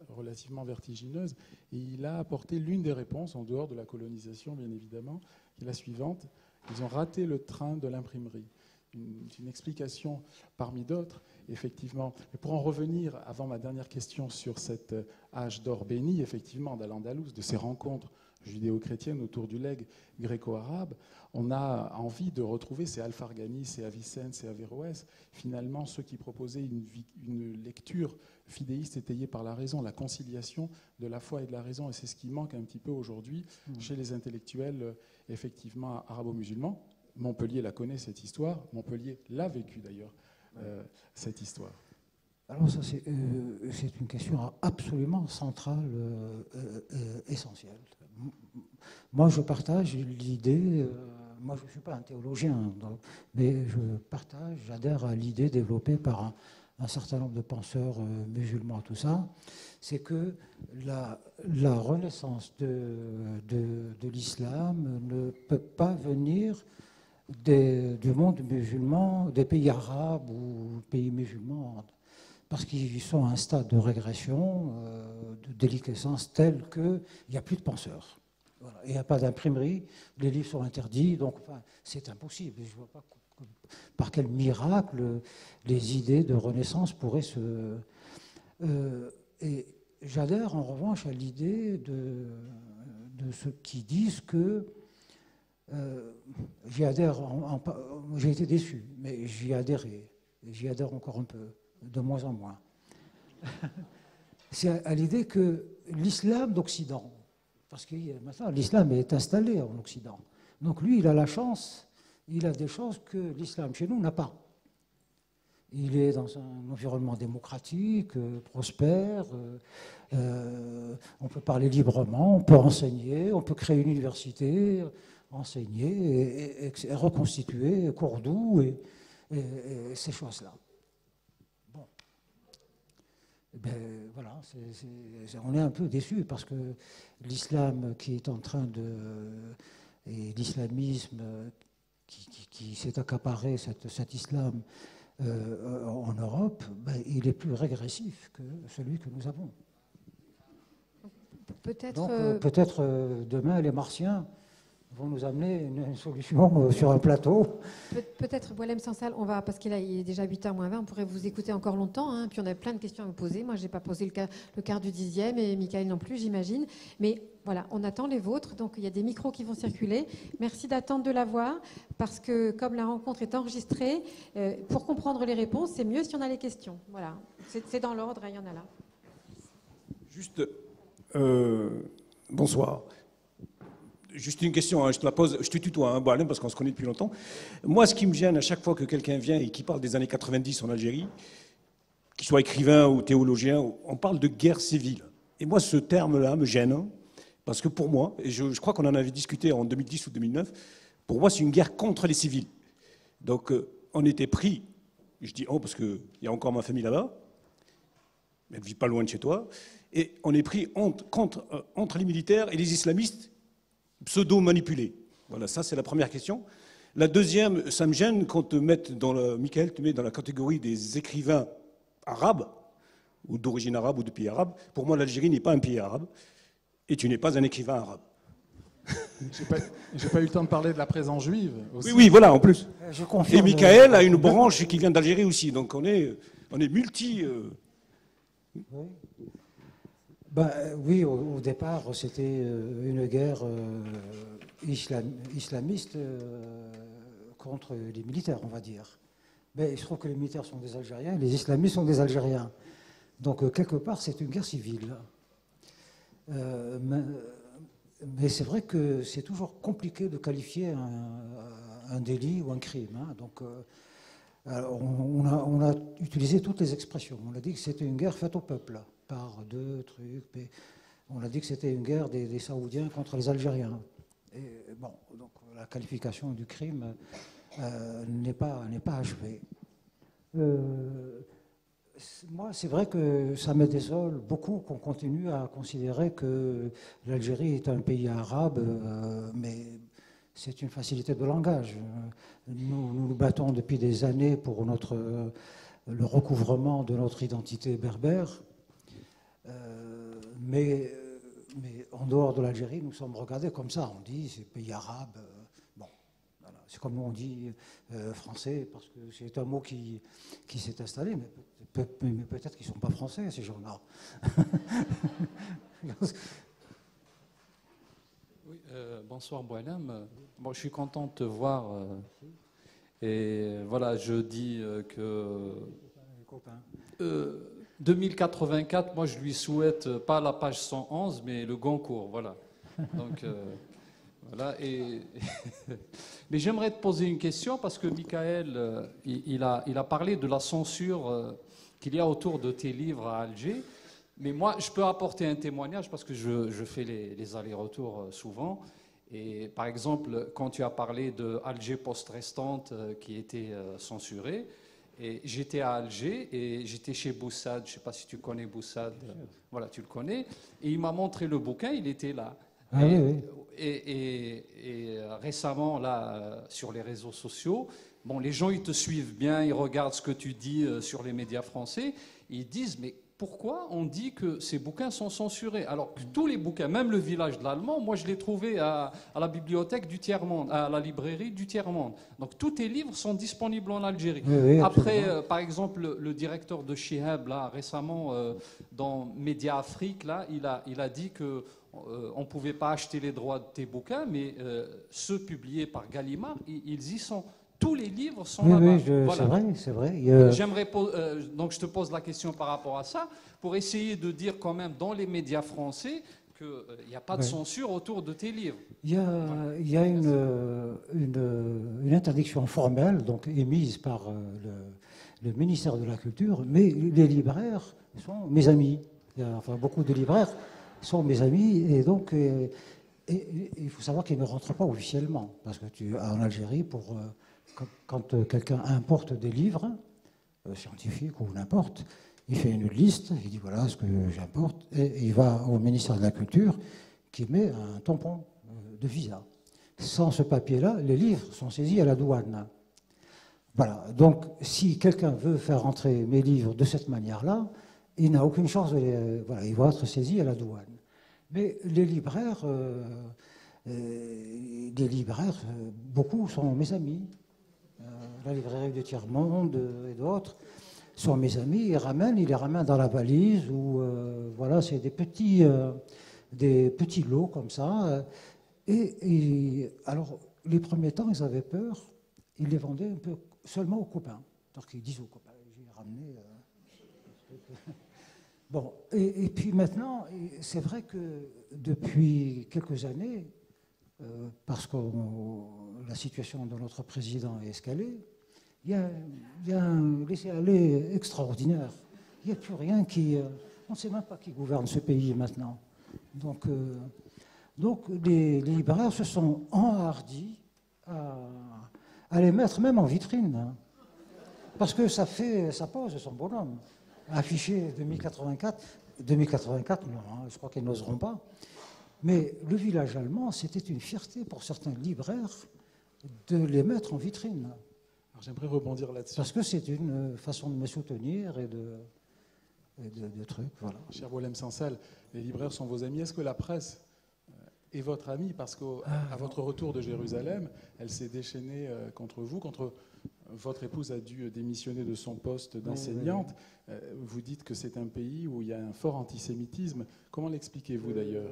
relativement vertigineuse, et il a apporté l'une des réponses, en dehors de la colonisation bien évidemment, qui est la suivante: ils ont raté le train de l'imprimerie. Une explication parmi d'autres, effectivement. Et pour en revenir, avant ma dernière question, sur cet âge d'or béni, effectivement, d'Al-Andalus, de ces rencontres judéo-chrétiennes autour du legs gréco-arabe, on a envie de retrouver ces Alfarghani, ces Avicenne, ces Averroès, finalement ceux qui proposaient une lecture fidéiste étayée par la raison, la conciliation de la foi et de la raison. Et c'est ce qui manque un petit peu aujourd'hui chez les intellectuels, effectivement, arabo-musulmans. Montpellier la connaît, cette histoire. Montpellier l'a vécu, d'ailleurs, cette histoire. Alors ça, c'est une question absolument centrale, essentielle. Moi, je partage l'idée, moi je ne suis pas un théologien, donc, mais j'adhère à l'idée développée par un certain nombre de penseurs musulmans, tout ça, c'est que la renaissance de l'islam ne peut pas venir du monde musulman, des pays arabes ou pays musulmans. parce qu'ils sont à un stade de régression, de déliquescence tel qu'il n'y a plus de penseurs. Voilà. Il n'y a pas d'imprimerie, les livres sont interdits, donc enfin, c'est impossible. Je ne vois pas par quel miracle les idées de Renaissance pourraient se... et j'adhère en revanche à l'idée de ceux qui disent que j'y adhère, j'ai été déçu, mais j'y adhéré, et j'y adhère encore un peu, de moins en moins. C'est à l'idée que l'islam d'Occident, parce que maintenant l'islam est installé en Occident, donc lui il a la chance, il a des chances que l'islam chez nous n'a pas. Il est dans un environnement démocratique, prospère, on peut parler librement, on peut enseigner, on peut créer une université, enseigner et reconstituer Cordoue et ces choses-là. Bon. Et ben, voilà, on est un peu déçus parce que l'islam qui est en train de... et l'islamisme qui s'est accaparé, cet islam en Europe, ben, il est plus régressif que celui que nous avons. Donc peut-être demain les Martiens vont nous amener une solution sur un plateau. Peut-être, Boualem Sansal, on va, parce qu'il est déjà 8h moins 20, on pourrait vous écouter encore longtemps, hein, puis on a plein de questions à vous poser. Moi, je n'ai pas posé le quart du 10e, et Michael non plus, j'imagine. Mais voilà, on attend les vôtres, donc il y a des micros qui vont circuler. Merci d'attendre de la voir, parce que comme la rencontre est enregistrée, pour comprendre les réponses, c'est mieux si on a les questions. Voilà, c'est dans l'ordre, il y en a là. Juste, bonsoir. Juste une question, hein, je te la pose, je te tutoie, hein, Boualem, parce qu'on se connaît depuis longtemps. Moi, ce qui me gêne à chaque fois que quelqu'un vient et qui parle des années 90 en Algérie, qu'il soit écrivain ou théologien, on parle de guerre civile. Et moi, ce terme-là me gêne, hein, parce que pour moi, et je crois qu'on en avait discuté en 2010 ou 2009, pour moi, c'est une guerre contre les civils. Donc, on était pris, je dis oh, parce qu'il y a encore ma famille là-bas, mais elle ne vit pas loin de chez toi, et on est pris entre les militaires et les islamistes pseudo-manipulés. Voilà, ça c'est la première question. La deuxième, ça me gêne quand te mette Michael te met dans la catégorie des écrivains arabes, ou d'origine arabe ou de pays arabe. Pour moi, l'Algérie n'est pas un pays arabe, et tu n'es pas un écrivain arabe. J'ai pas eu le temps de parler de la présence juive aussi. Oui, voilà, en plus. Je confirme. Et Michael a une branche qui vient d'Algérie aussi, donc on est multi... Oui. Ben, oui, au départ, c'était une guerre islamiste contre les militaires, on va dire. Mais il se trouve que les militaires sont des Algériens, les islamistes sont des Algériens. Donc, quelque part, c'est une guerre civile. Mais c'est vrai que c'est toujours compliqué de qualifier un délit ou un crime. Hein. Donc, on a utilisé toutes les expressions. On a dit que c'était une guerre faite au peuple, par deux trucs. Mais on a dit que c'était une guerre des Saoudiens contre les Algériens. Et bon, donc la qualification du crime n'est pas achevée. Moi, c'est vrai que ça me désole beaucoup qu'on continue à considérer que l'Algérie est un pays arabe, mais c'est une facilité de langage. Nous nous battons depuis des années pour le recouvrement de notre identité berbère, mais en dehors de l'Algérie, nous sommes regardés comme ça. On dit c'est pays arabe. Bon, voilà. C'est comme on dit français, parce que c'est un mot qui s'est installé, mais peut-être qu'ils ne sont pas français, ces gens-là. Oui, bonsoir Boualem. Bon, je suis content de te voir. Et voilà, je dis que 2084, moi je lui souhaite pas la page 111, mais le Goncourt. Voilà. Donc voilà. Mais j'aimerais te poser une question parce que Michael, il a parlé de la censure qu'il y a autour de tes livres à Alger. Mais moi, je peux apporter un témoignage parce que je fais les allers-retours souvent. Et par exemple, quand tu as parlé de Alger post-restante qui était censurée, et j'étais à Alger et j'étais chez Boussad. Je ne sais pas si tu connais Boussad. Voilà, tu le connais. Et il m'a montré le bouquin, il était là. Ah, oui. Et récemment, là, sur les réseaux sociaux, bon, les gens, ils te suivent bien, ils regardent ce que tu dis sur les médias français. ils disent, mais pourquoi on dit que ces bouquins sont censurés? Alors que tous les bouquins, même Le Village de l'Allemand, moi je l'ai trouvé à la bibliothèque du Tiers-Monde, à la librairie du Tiers-Monde. Donc tous tes livres sont disponibles en Algérie. Oui, après, par exemple, le directeur de Chihab, là, récemment, dans Média Afrique, là, il a dit que on ne pouvait pas acheter les droits de tes bouquins, mais ceux publiés par Gallimard, ils y sont. Tous les livres sont là-bas. Oui, voilà. C'est vrai. J'aimerais donc je te pose la question par rapport à ça, pour essayer de dire quand même dans les médias français qu'il n'y a pas de censure autour de tes livres. Il y a une interdiction formelle donc émise par le ministère de la Culture, mais les libraires sont mes amis. Enfin, beaucoup de libraires sont mes amis, et donc il faut savoir qu'ils ne rentrent pas officiellement, parce que en Algérie, quand quelqu'un importe des livres scientifiques ou n'importe, il fait une liste, il dit voilà ce que j'importe, et il va au ministère de la Culture qui met un tampon de visa. Sans ce papier-là, les livres sont saisis à la douane. Voilà. Donc, si quelqu'un veut faire rentrer mes livres de cette manière-là, il n'a aucune chance voilà, ils vont être saisis à la douane. Mais les libraires, beaucoup sont mes amis. La librairie du Tiers-Monde et d'autres sont mes amis. Ils les ramènent dans la valise, ou voilà, c'est des petits lots comme ça. Et alors, les premiers temps, ils avaient peur. Ils les vendaient un peu seulement aux copains. Donc ils disent aux copains, j'ai ramené. Bon, et puis maintenant, c'est vrai que depuis quelques années, parce que la situation de notre président est escalée, il y a un laisser-aller extraordinaire. Il n'y a plus rien qui... on ne sait même pas qui gouverne ce pays maintenant. Donc les libraires se sont enhardis à les mettre même en vitrine. Hein, parce que ça pose son bonhomme. Affiché 2084, non, hein, je crois qu'ils n'oseront pas. Mais le village allemand, c'était une fierté pour certains libraires de les mettre en vitrine. J'aimerais rebondir là-dessus. Parce que c'est une façon de me soutenir et de trucs. Voilà. Cher Boualem Sansal, les libraires sont vos amis. Est-ce que la presse est votre amie? Parce qu'à votre retour de Jérusalem, elle s'est déchaînée contre vous, contre votre épouse a dû démissionner de son poste d'enseignante. Oui. Vous dites que c'est un pays où il y a un fort antisémitisme. Comment l'expliquez-vous d'ailleurs?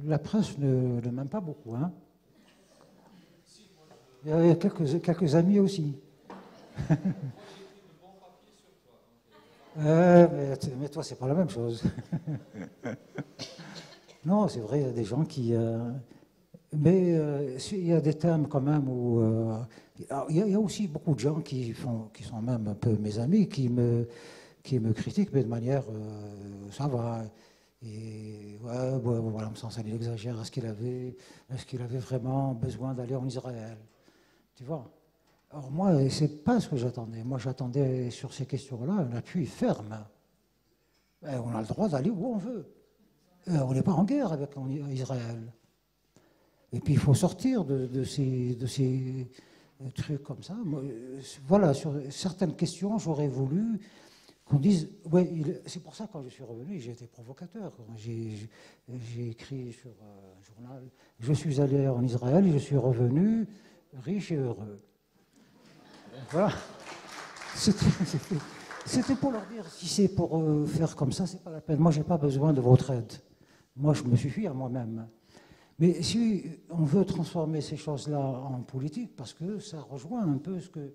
La presse ne m'aime pas beaucoup. Hein. Il y a quelques amis aussi. Mais toi, c'est pas la même chose. Non, c'est vrai, il y a des gens qui... mais il y a des thèmes quand même où... il y a aussi beaucoup de gens qui sont même un peu mes amis, qui me critiquent, mais de manière... ça va. Et voilà, il exagère. Est-ce qu'il avait vraiment besoin d'aller en Israël? Tu vois? Alors moi, c'est pas ce que j'attendais. Moi, j'attendais sur ces questions-là un appui ferme. Et on a le droit d'aller où on veut. On n'est pas en guerre avec Israël. Et puis il faut sortir de ces trucs comme ça. Moi, voilà, sur certaines questions, j'aurais voulu qu'on dise... Ouais, c'est pour ça que quand je suis revenu, j'ai été provocateur. J'ai écrit sur un journal, je suis allé en Israël et je suis revenu riche et heureux. Voilà. C'était pour leur dire, si c'est pour faire comme ça, c'est pas la peine. Moi, j'ai pas besoin de votre aide. Moi, je me suffis à moi-même. Mais si on veut transformer ces choses-là en politique, parce que ça rejoint un peu ce que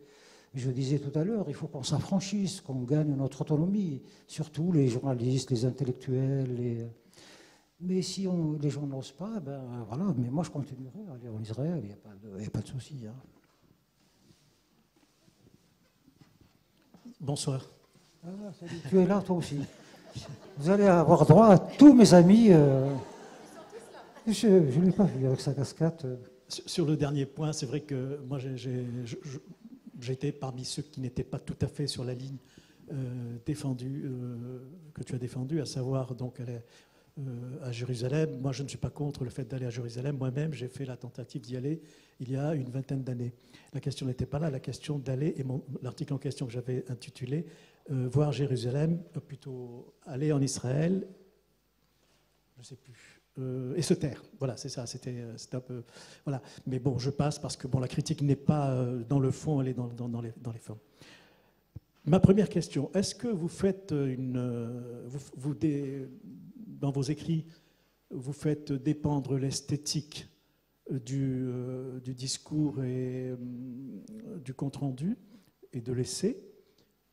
je disais tout à l'heure, il faut qu'on s'affranchisse, qu'on gagne notre autonomie, surtout les journalistes, les intellectuels. Mais si les gens n'osent pas, ben voilà. Mais moi, je continuerai à aller en Israël, il n'y a pas de souci. Hein. Bonsoir. Ah, salut. Tu es là, toi aussi. Vous allez avoir droit à tous mes amis. Je ne l'ai pas vu avec sa casquette. Sur le dernier point, c'est vrai que moi, j'étais parmi ceux qui n'étaient pas tout à fait sur la ligne défendue, que tu as défendue, à savoir donc aller à Jérusalem. Moi, je ne suis pas contre le fait d'aller à Jérusalem. Moi-même, j'ai fait la tentative d'y aller il y a une vingtaine d'années. La question n'était pas là. La question d'aller, et l'article en question que j'avais intitulé voir Jérusalem, plutôt aller en Israël, je ne sais plus, et se taire. Voilà, c'est ça, c'était un peu... Voilà. Mais bon, je passe parce que bon, la critique n'est pas dans le fond, elle est dans les formes. Ma première question, est-ce que vous faites dans vos écrits, vous faites dépendre l'esthétique du discours et du compte-rendu et de l'essai,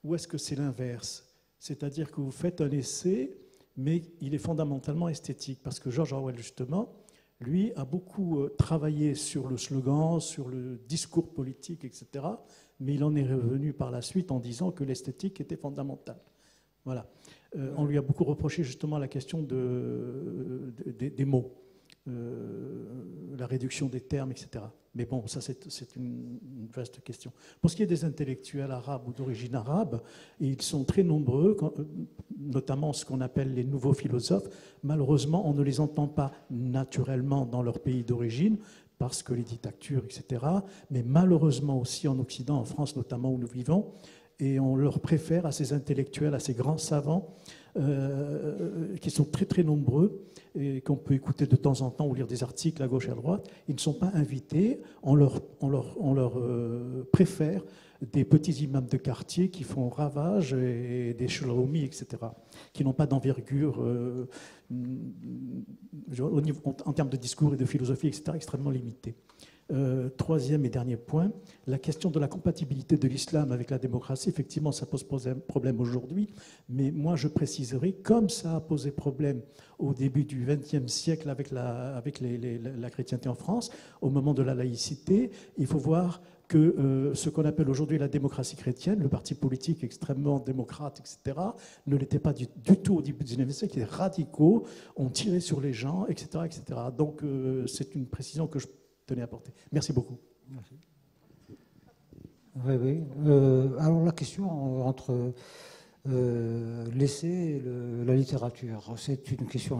ou est-ce que c'est l'inverse? C'est-à-dire que vous faites un essai, mais il est fondamentalement esthétique, parce que George Orwell, justement, lui, a beaucoup travaillé sur le slogan, sur le discours politique, etc., mais il en est revenu par la suite en disant que l'esthétique était fondamentale. Voilà. On lui a beaucoup reproché justement la question des mots, la réduction des termes, etc. Mais bon, ça c'est une vaste question. Pour ce qui est des intellectuels arabes ou d'origine arabe, ils sont très nombreux, notamment ce qu'on appelle les nouveaux philosophes. Malheureusement, on ne les entend pas naturellement dans leur pays d'origine, parce que les dictatures, etc. Mais malheureusement aussi en Occident, en France notamment où nous vivons, et on leur préfère à ces intellectuels, à ces grands savants, qui sont très très nombreux, et qu'on peut écouter de temps en temps ou lire des articles à gauche et à droite. Ils ne sont pas invités, on leur préfère des petits imams de quartier qui font ravage, et des shlomi, etc., qui n'ont pas d'envergure en termes de discours et de philosophie, etc., extrêmement limitée. Troisième et dernier point, la question de la compatibilité de l'islam avec la démocratie, effectivement, ça pose problème aujourd'hui, mais moi je préciserai, comme ça a posé problème au début du XXe siècle avec la chrétienté en France, au moment de la laïcité, il faut voir que ce qu'on appelle aujourd'hui la démocratie chrétienne, le parti politique extrêmement démocrate, etc., ne l'était pas du tout au début du XIXe siècle. Les radicaux ont tiré sur les gens, etc., etc. Donc c'est une précision que je tenais à apporter. Merci beaucoup. Merci. Oui, oui. Alors la question entre l'essai et la littérature, c'est une question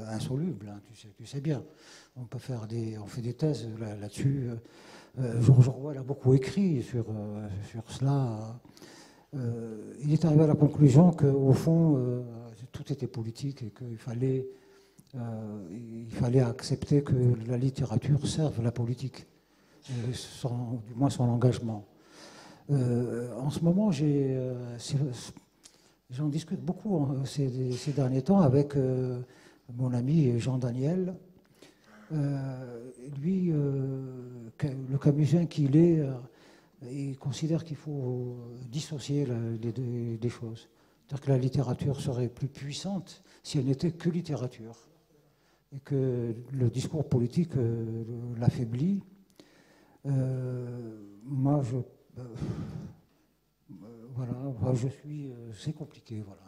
insoluble, hein, tu sais bien. On fait des thèses là-dessus. George Orwell a beaucoup écrit sur cela. Il est arrivé à la conclusion qu'au fond, tout était politique et qu'il fallait accepter que la littérature serve la politique, du moins son engagement. En ce moment, j'en discute beaucoup ces derniers temps avec mon ami Jean Daniel. Lui, le camusien qu'il est, il considère qu'il faut dissocier des choses. C'est-à-dire que la littérature serait plus puissante si elle n'était que littérature. Et que le discours politique l'affaiblit. Moi, c'est compliqué. Voilà.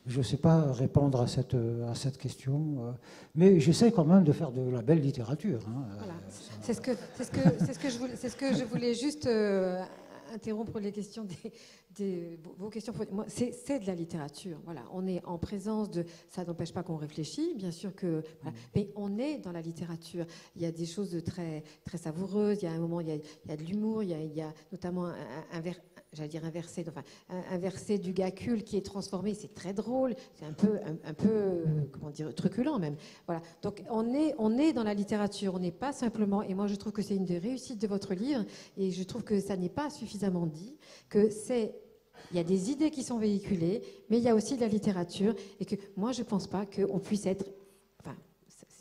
Je ne sais pas répondre à cette question, mais j'essaie quand même de faire de la belle littérature. Hein. Voilà. C'est ce que je voulais juste interrompre les questions vos questions. Moi, c'est de la littérature. Voilà, on est en présence de. Ça n'empêche pas qu'on réfléchit, bien sûr que. Voilà, mais on est dans la littérature. Il y a des choses de très très savoureuses. Il y a un moment, il y a de l'humour. Il y a notamment un verset du Gacule qui est transformé. C'est très drôle. C'est un peu comment dire, truculent même. Voilà. Donc on est dans la littérature. On n'est pas simplement. Et moi, je trouve que c'est une des réussites de votre livre. Et je trouve que ça n'est pas suffisamment dit. Il y a des idées qui sont véhiculées, mais il y a aussi de la littérature, et que moi, je ne pense pas qu'on puisse être... Enfin,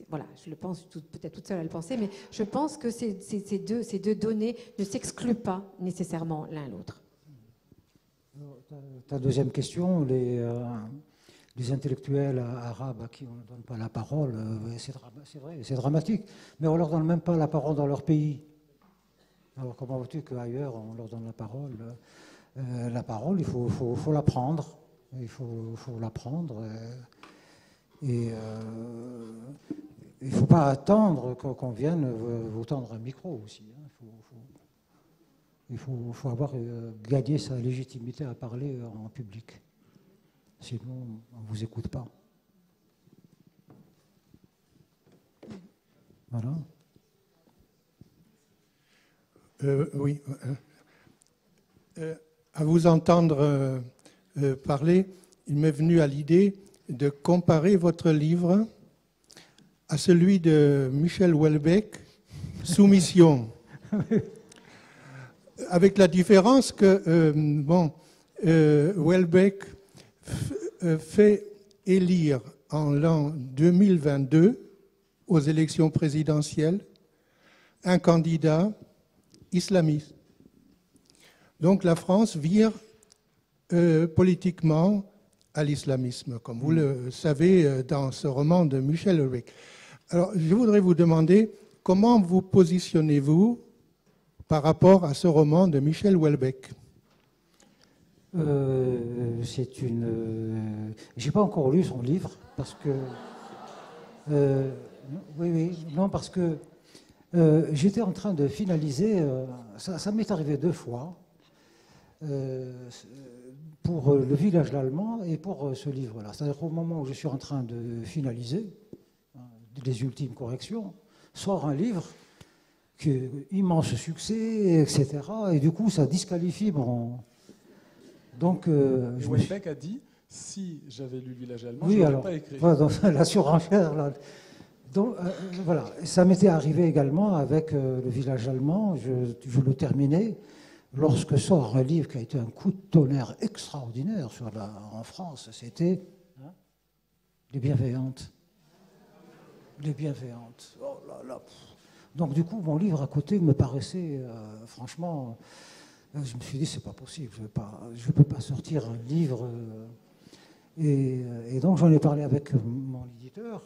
voilà, je le pense peut-être toute seule à le penser, mais je pense que ces deux données ne s'excluent pas nécessairement l'un l'autre. Ta deuxième question, les intellectuels arabes à qui on ne donne pas la parole, c'est vrai, c'est dramatique, mais on ne leur donne même pas la parole dans leur pays. Alors comment veux-tu qu'ailleurs on leur donne la parole ? La parole, il faut la prendre. Il faut la prendre. Et il ne faut pas attendre qu'on vienne vous tendre un micro aussi. Hein. Il faut avoir gagné sa légitimité à parler en public. Sinon, on ne vous écoute pas. Voilà. Oui. à vous entendre parler, il m'est venu à l'idée de comparer votre livre à celui de Michel Houellebecq, Soumission. Avec la différence que Houellebecq fait élire en l'an 2022 aux élections présidentielles un candidat islamiste. Donc la France vire politiquement à l'islamisme, comme vous le savez dans ce roman de Michel Houellebecq. Alors je voudrais vous demander comment vous positionnez-vous par rapport à ce roman de Michel Houellebecq? J'ai pas encore lu son livre parce que parce que j'étais en train de finaliser. Ça m'est arrivé 2 fois pour Le village l'allemand et pour ce livre-là. C'est-à-dire qu'au moment où je suis en train de finaliser les ultimes corrections, sort un livre qui est immense succès, etc. Et du coup, ça disqualifie mon. Donc, Houellebecq a dit si j'avais lu Village allemand, oui, je n'aurais alors, pas écrit. Voilà, donc, la surenchère. Là. Donc, voilà, ça m'était arrivé également avec Le village allemand. Je le terminais lorsque sort un livre qui a été un coup de tonnerre extraordinaire en France. C'était Les Bienveillantes. Les Bienveillantes. Oh là là. Donc du coup, mon livre à côté me paraissait, franchement, je me suis dit, c'est pas possible, je peux pas sortir un livre. Et donc j'en ai parlé avec mon éditeur,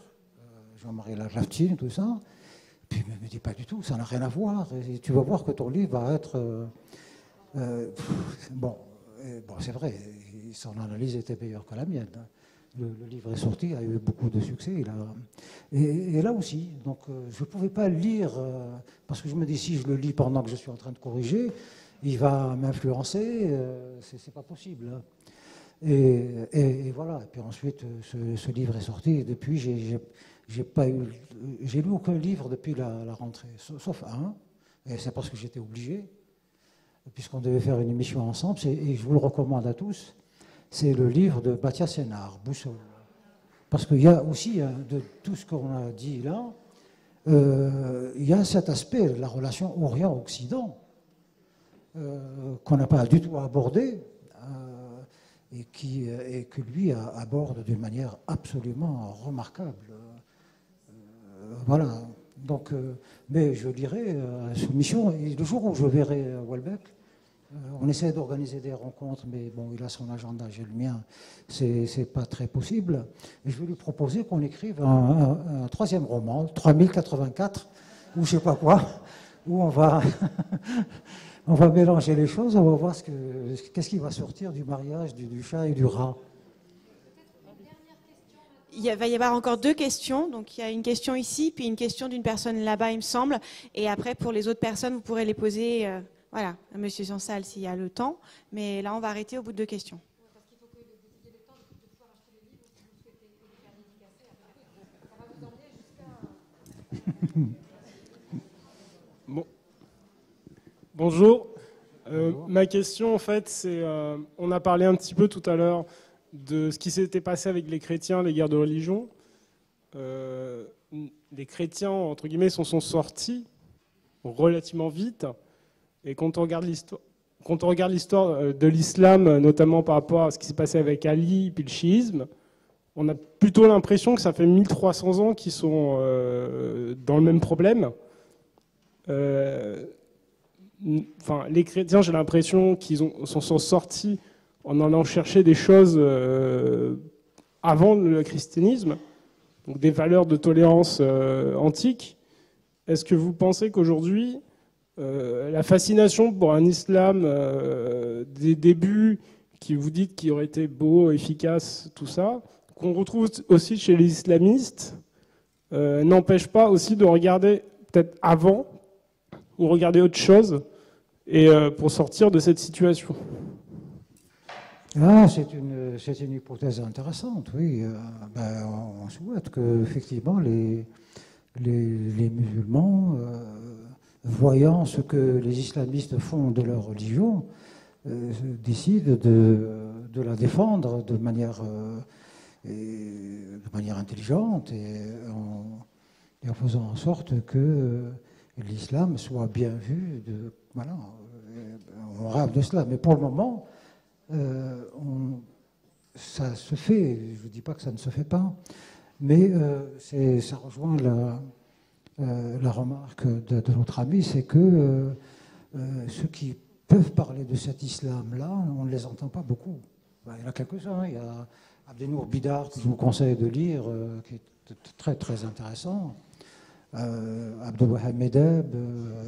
Jean-Marie Laglaftine, tout ça. Puis il me dit, pas du tout, ça n'a rien à voir. Et tu vas voir que ton livre va être... bon, c'est vrai, son analyse était meilleure que la mienne. Le livre est sorti, a eu beaucoup de succès. Et là aussi, donc je ne pouvais pas le lire, parce que je me dis, si je le lis pendant que je suis en train de corriger, il va m'influencer, c'est pas possible. Et voilà, et puis ensuite, ce livre est sorti, et depuis, j'ai lu aucun livre depuis la rentrée, sauf un, et c'est parce que j'étais obligé, puisqu'on devait faire une émission ensemble, et je vous le recommande à tous. C'est le livre de Batia Sénard, Boussole. Parce qu'il y a aussi, de tout ce qu'on a dit là, il y a cet aspect de la relation Orient-Occident qu'on n'a pas du tout abordé et que lui aborde d'une manière absolument remarquable. Voilà. Donc, mais je dirais, Soumission, et le jour où je verrai Houellebecq, on essaie d'organiser des rencontres, mais bon, il a son agenda, j'ai le mien, c'est pas très possible. Et je vais lui proposer qu'on écrive un 3e roman, 3084, ou je sais pas quoi, où on va mélanger les choses, on va voir qu'est-ce qui va sortir du mariage du chat et du rat. Il va y avoir encore 2 questions. Donc, il y a une question ici, puis une question d'une personne là-bas, il me semble. Et après, pour les autres personnes, vous pourrez les poser... Voilà, à M. Sansal s'il y a le temps. Mais là, on va arrêter au bout de 2 questions. Parce qu'il faut que vous ayez le temps de pouvoir acheter les livres si vous souhaitez les faire dédicacer. Ça va vous emmener jusqu'à... Bon. Bonjour. Ma question, en fait, c'est... on a parlé un petit peu tout à l'heure de ce qui s'était passé avec les chrétiens, les guerres de religion. Les chrétiens, entre guillemets, sont sortis relativement vite. Et quand on regarde l'histoire de l'islam, notamment par rapport à ce qui s'est passé avec Ali puis le chiisme, on a plutôt l'impression que ça fait 1300 ans qu'ils sont dans le même problème. Enfin, les chrétiens, j'ai l'impression qu'ils sont sortis en allant chercher des choses avant le christianisme, donc des valeurs de tolérance antiques. Est-ce que vous pensez qu'aujourd'hui, la fascination pour un islam des débuts, qui vous dites qu'il aurait été beau, efficace, tout ça, qu'on retrouve aussi chez les islamistes, n'empêche pas aussi de regarder peut-être avant ou regarder autre chose et pour sortir de cette situation? Ah, c'est une hypothèse intéressante, oui. On souhaite que, effectivement, les musulmans, voyant ce que les islamistes font de leur religion, décide de la défendre de manière intelligente et en faisant en sorte que l'islam soit bien vu. Voilà, on rêve de cela. Mais pour le moment, ça se fait. Je ne dis pas que ça ne se fait pas, mais ça rejoint la remarque de notre ami, c'est que ceux qui peuvent parler de cet islam-là, on ne les entend pas beaucoup. Il y en a quelques-uns. Il y a Abdenour Bidar, que je vous conseille de lire, qui est très très intéressant. Abdelwahab Medeb,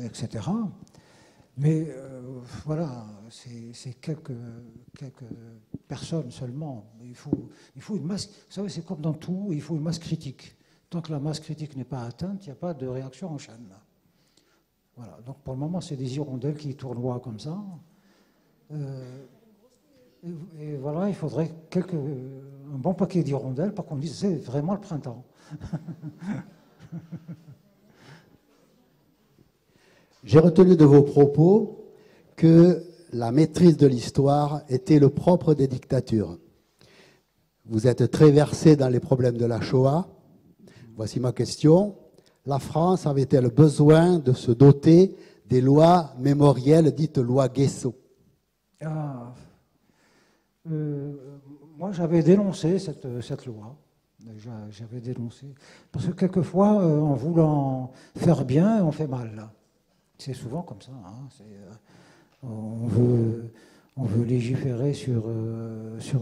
etc. Mais voilà, c'est quelques personnes seulement. Il faut une masse. Vous savez, c'est comme dans tout, il faut une masse critique. Tant que la masse critique n'est pas atteinte, il n'y a pas de réaction en chaîne. Voilà. Donc pour le moment, c'est des hirondelles qui tournoient comme ça. Et voilà, il faudrait un bon paquet d'hirondelles pour qu'on dise c'est vraiment le printemps. J'ai retenu de vos propos que la maîtrise de l'histoire était le propre des dictatures. Vous êtes très versé dans les problèmes de la Shoah. Voici ma question. La France avait-elle besoin de se doter des lois mémorielles dites loi Guesso? Moi, j'avais dénoncé cette loi. J'avais dénoncé. Parce que quelquefois, en voulant faire bien, on fait mal. C'est souvent comme ça. On veut légiférer sur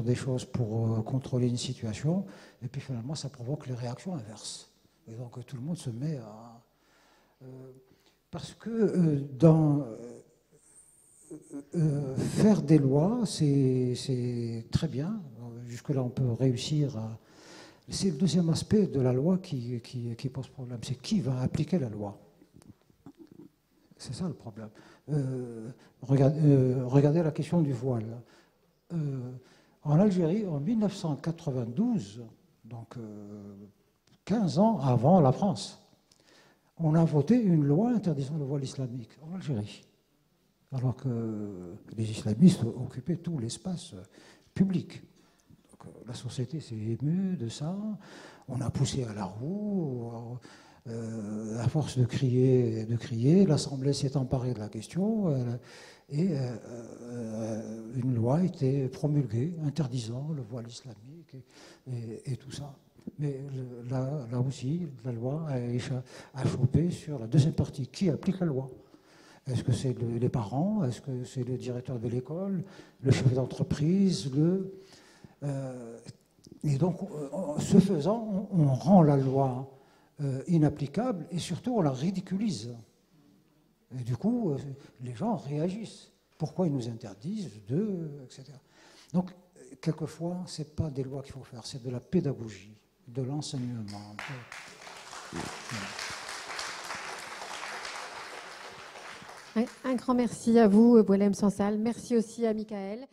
des choses pour contrôler une situation, et puis finalement, ça provoque les réactions inverses. Et donc, tout le monde se met à... parce que faire des lois, c'est très bien. Jusque-là, on peut réussir à... C'est le deuxième aspect de la loi qui pose problème. C'est qui va appliquer la loi. C'est ça le problème. Regardez la question du voile. En Algérie, en 1992, donc 15 ans avant la France, on a voté une loi interdisant le voile islamique en Algérie. Alors que les islamistes occupaient tout l'espace public. Donc, la société s'est émue de ça. On a poussé à la roue. À force de crier, l'Assemblée s'est emparée de la question et une loi a été promulguée interdisant le voile islamique et tout ça. Mais là aussi, la loi a chopé sur la deuxième partie. Qui applique la loi? Est-ce que c'est les parents? Est-ce que c'est le directeur de l'école? Le chef d'entreprise? Et donc, ce faisant, on rend la loi inapplicable et surtout on la ridiculise. Et du coup, les gens réagissent. Pourquoi ils nous interdisent etc. Donc, quelquefois, ce n'est pas des lois qu'il faut faire, c'est de la pédagogie, de l'enseignement. Un grand merci à vous, Boualem Sansal. Merci aussi à Michael.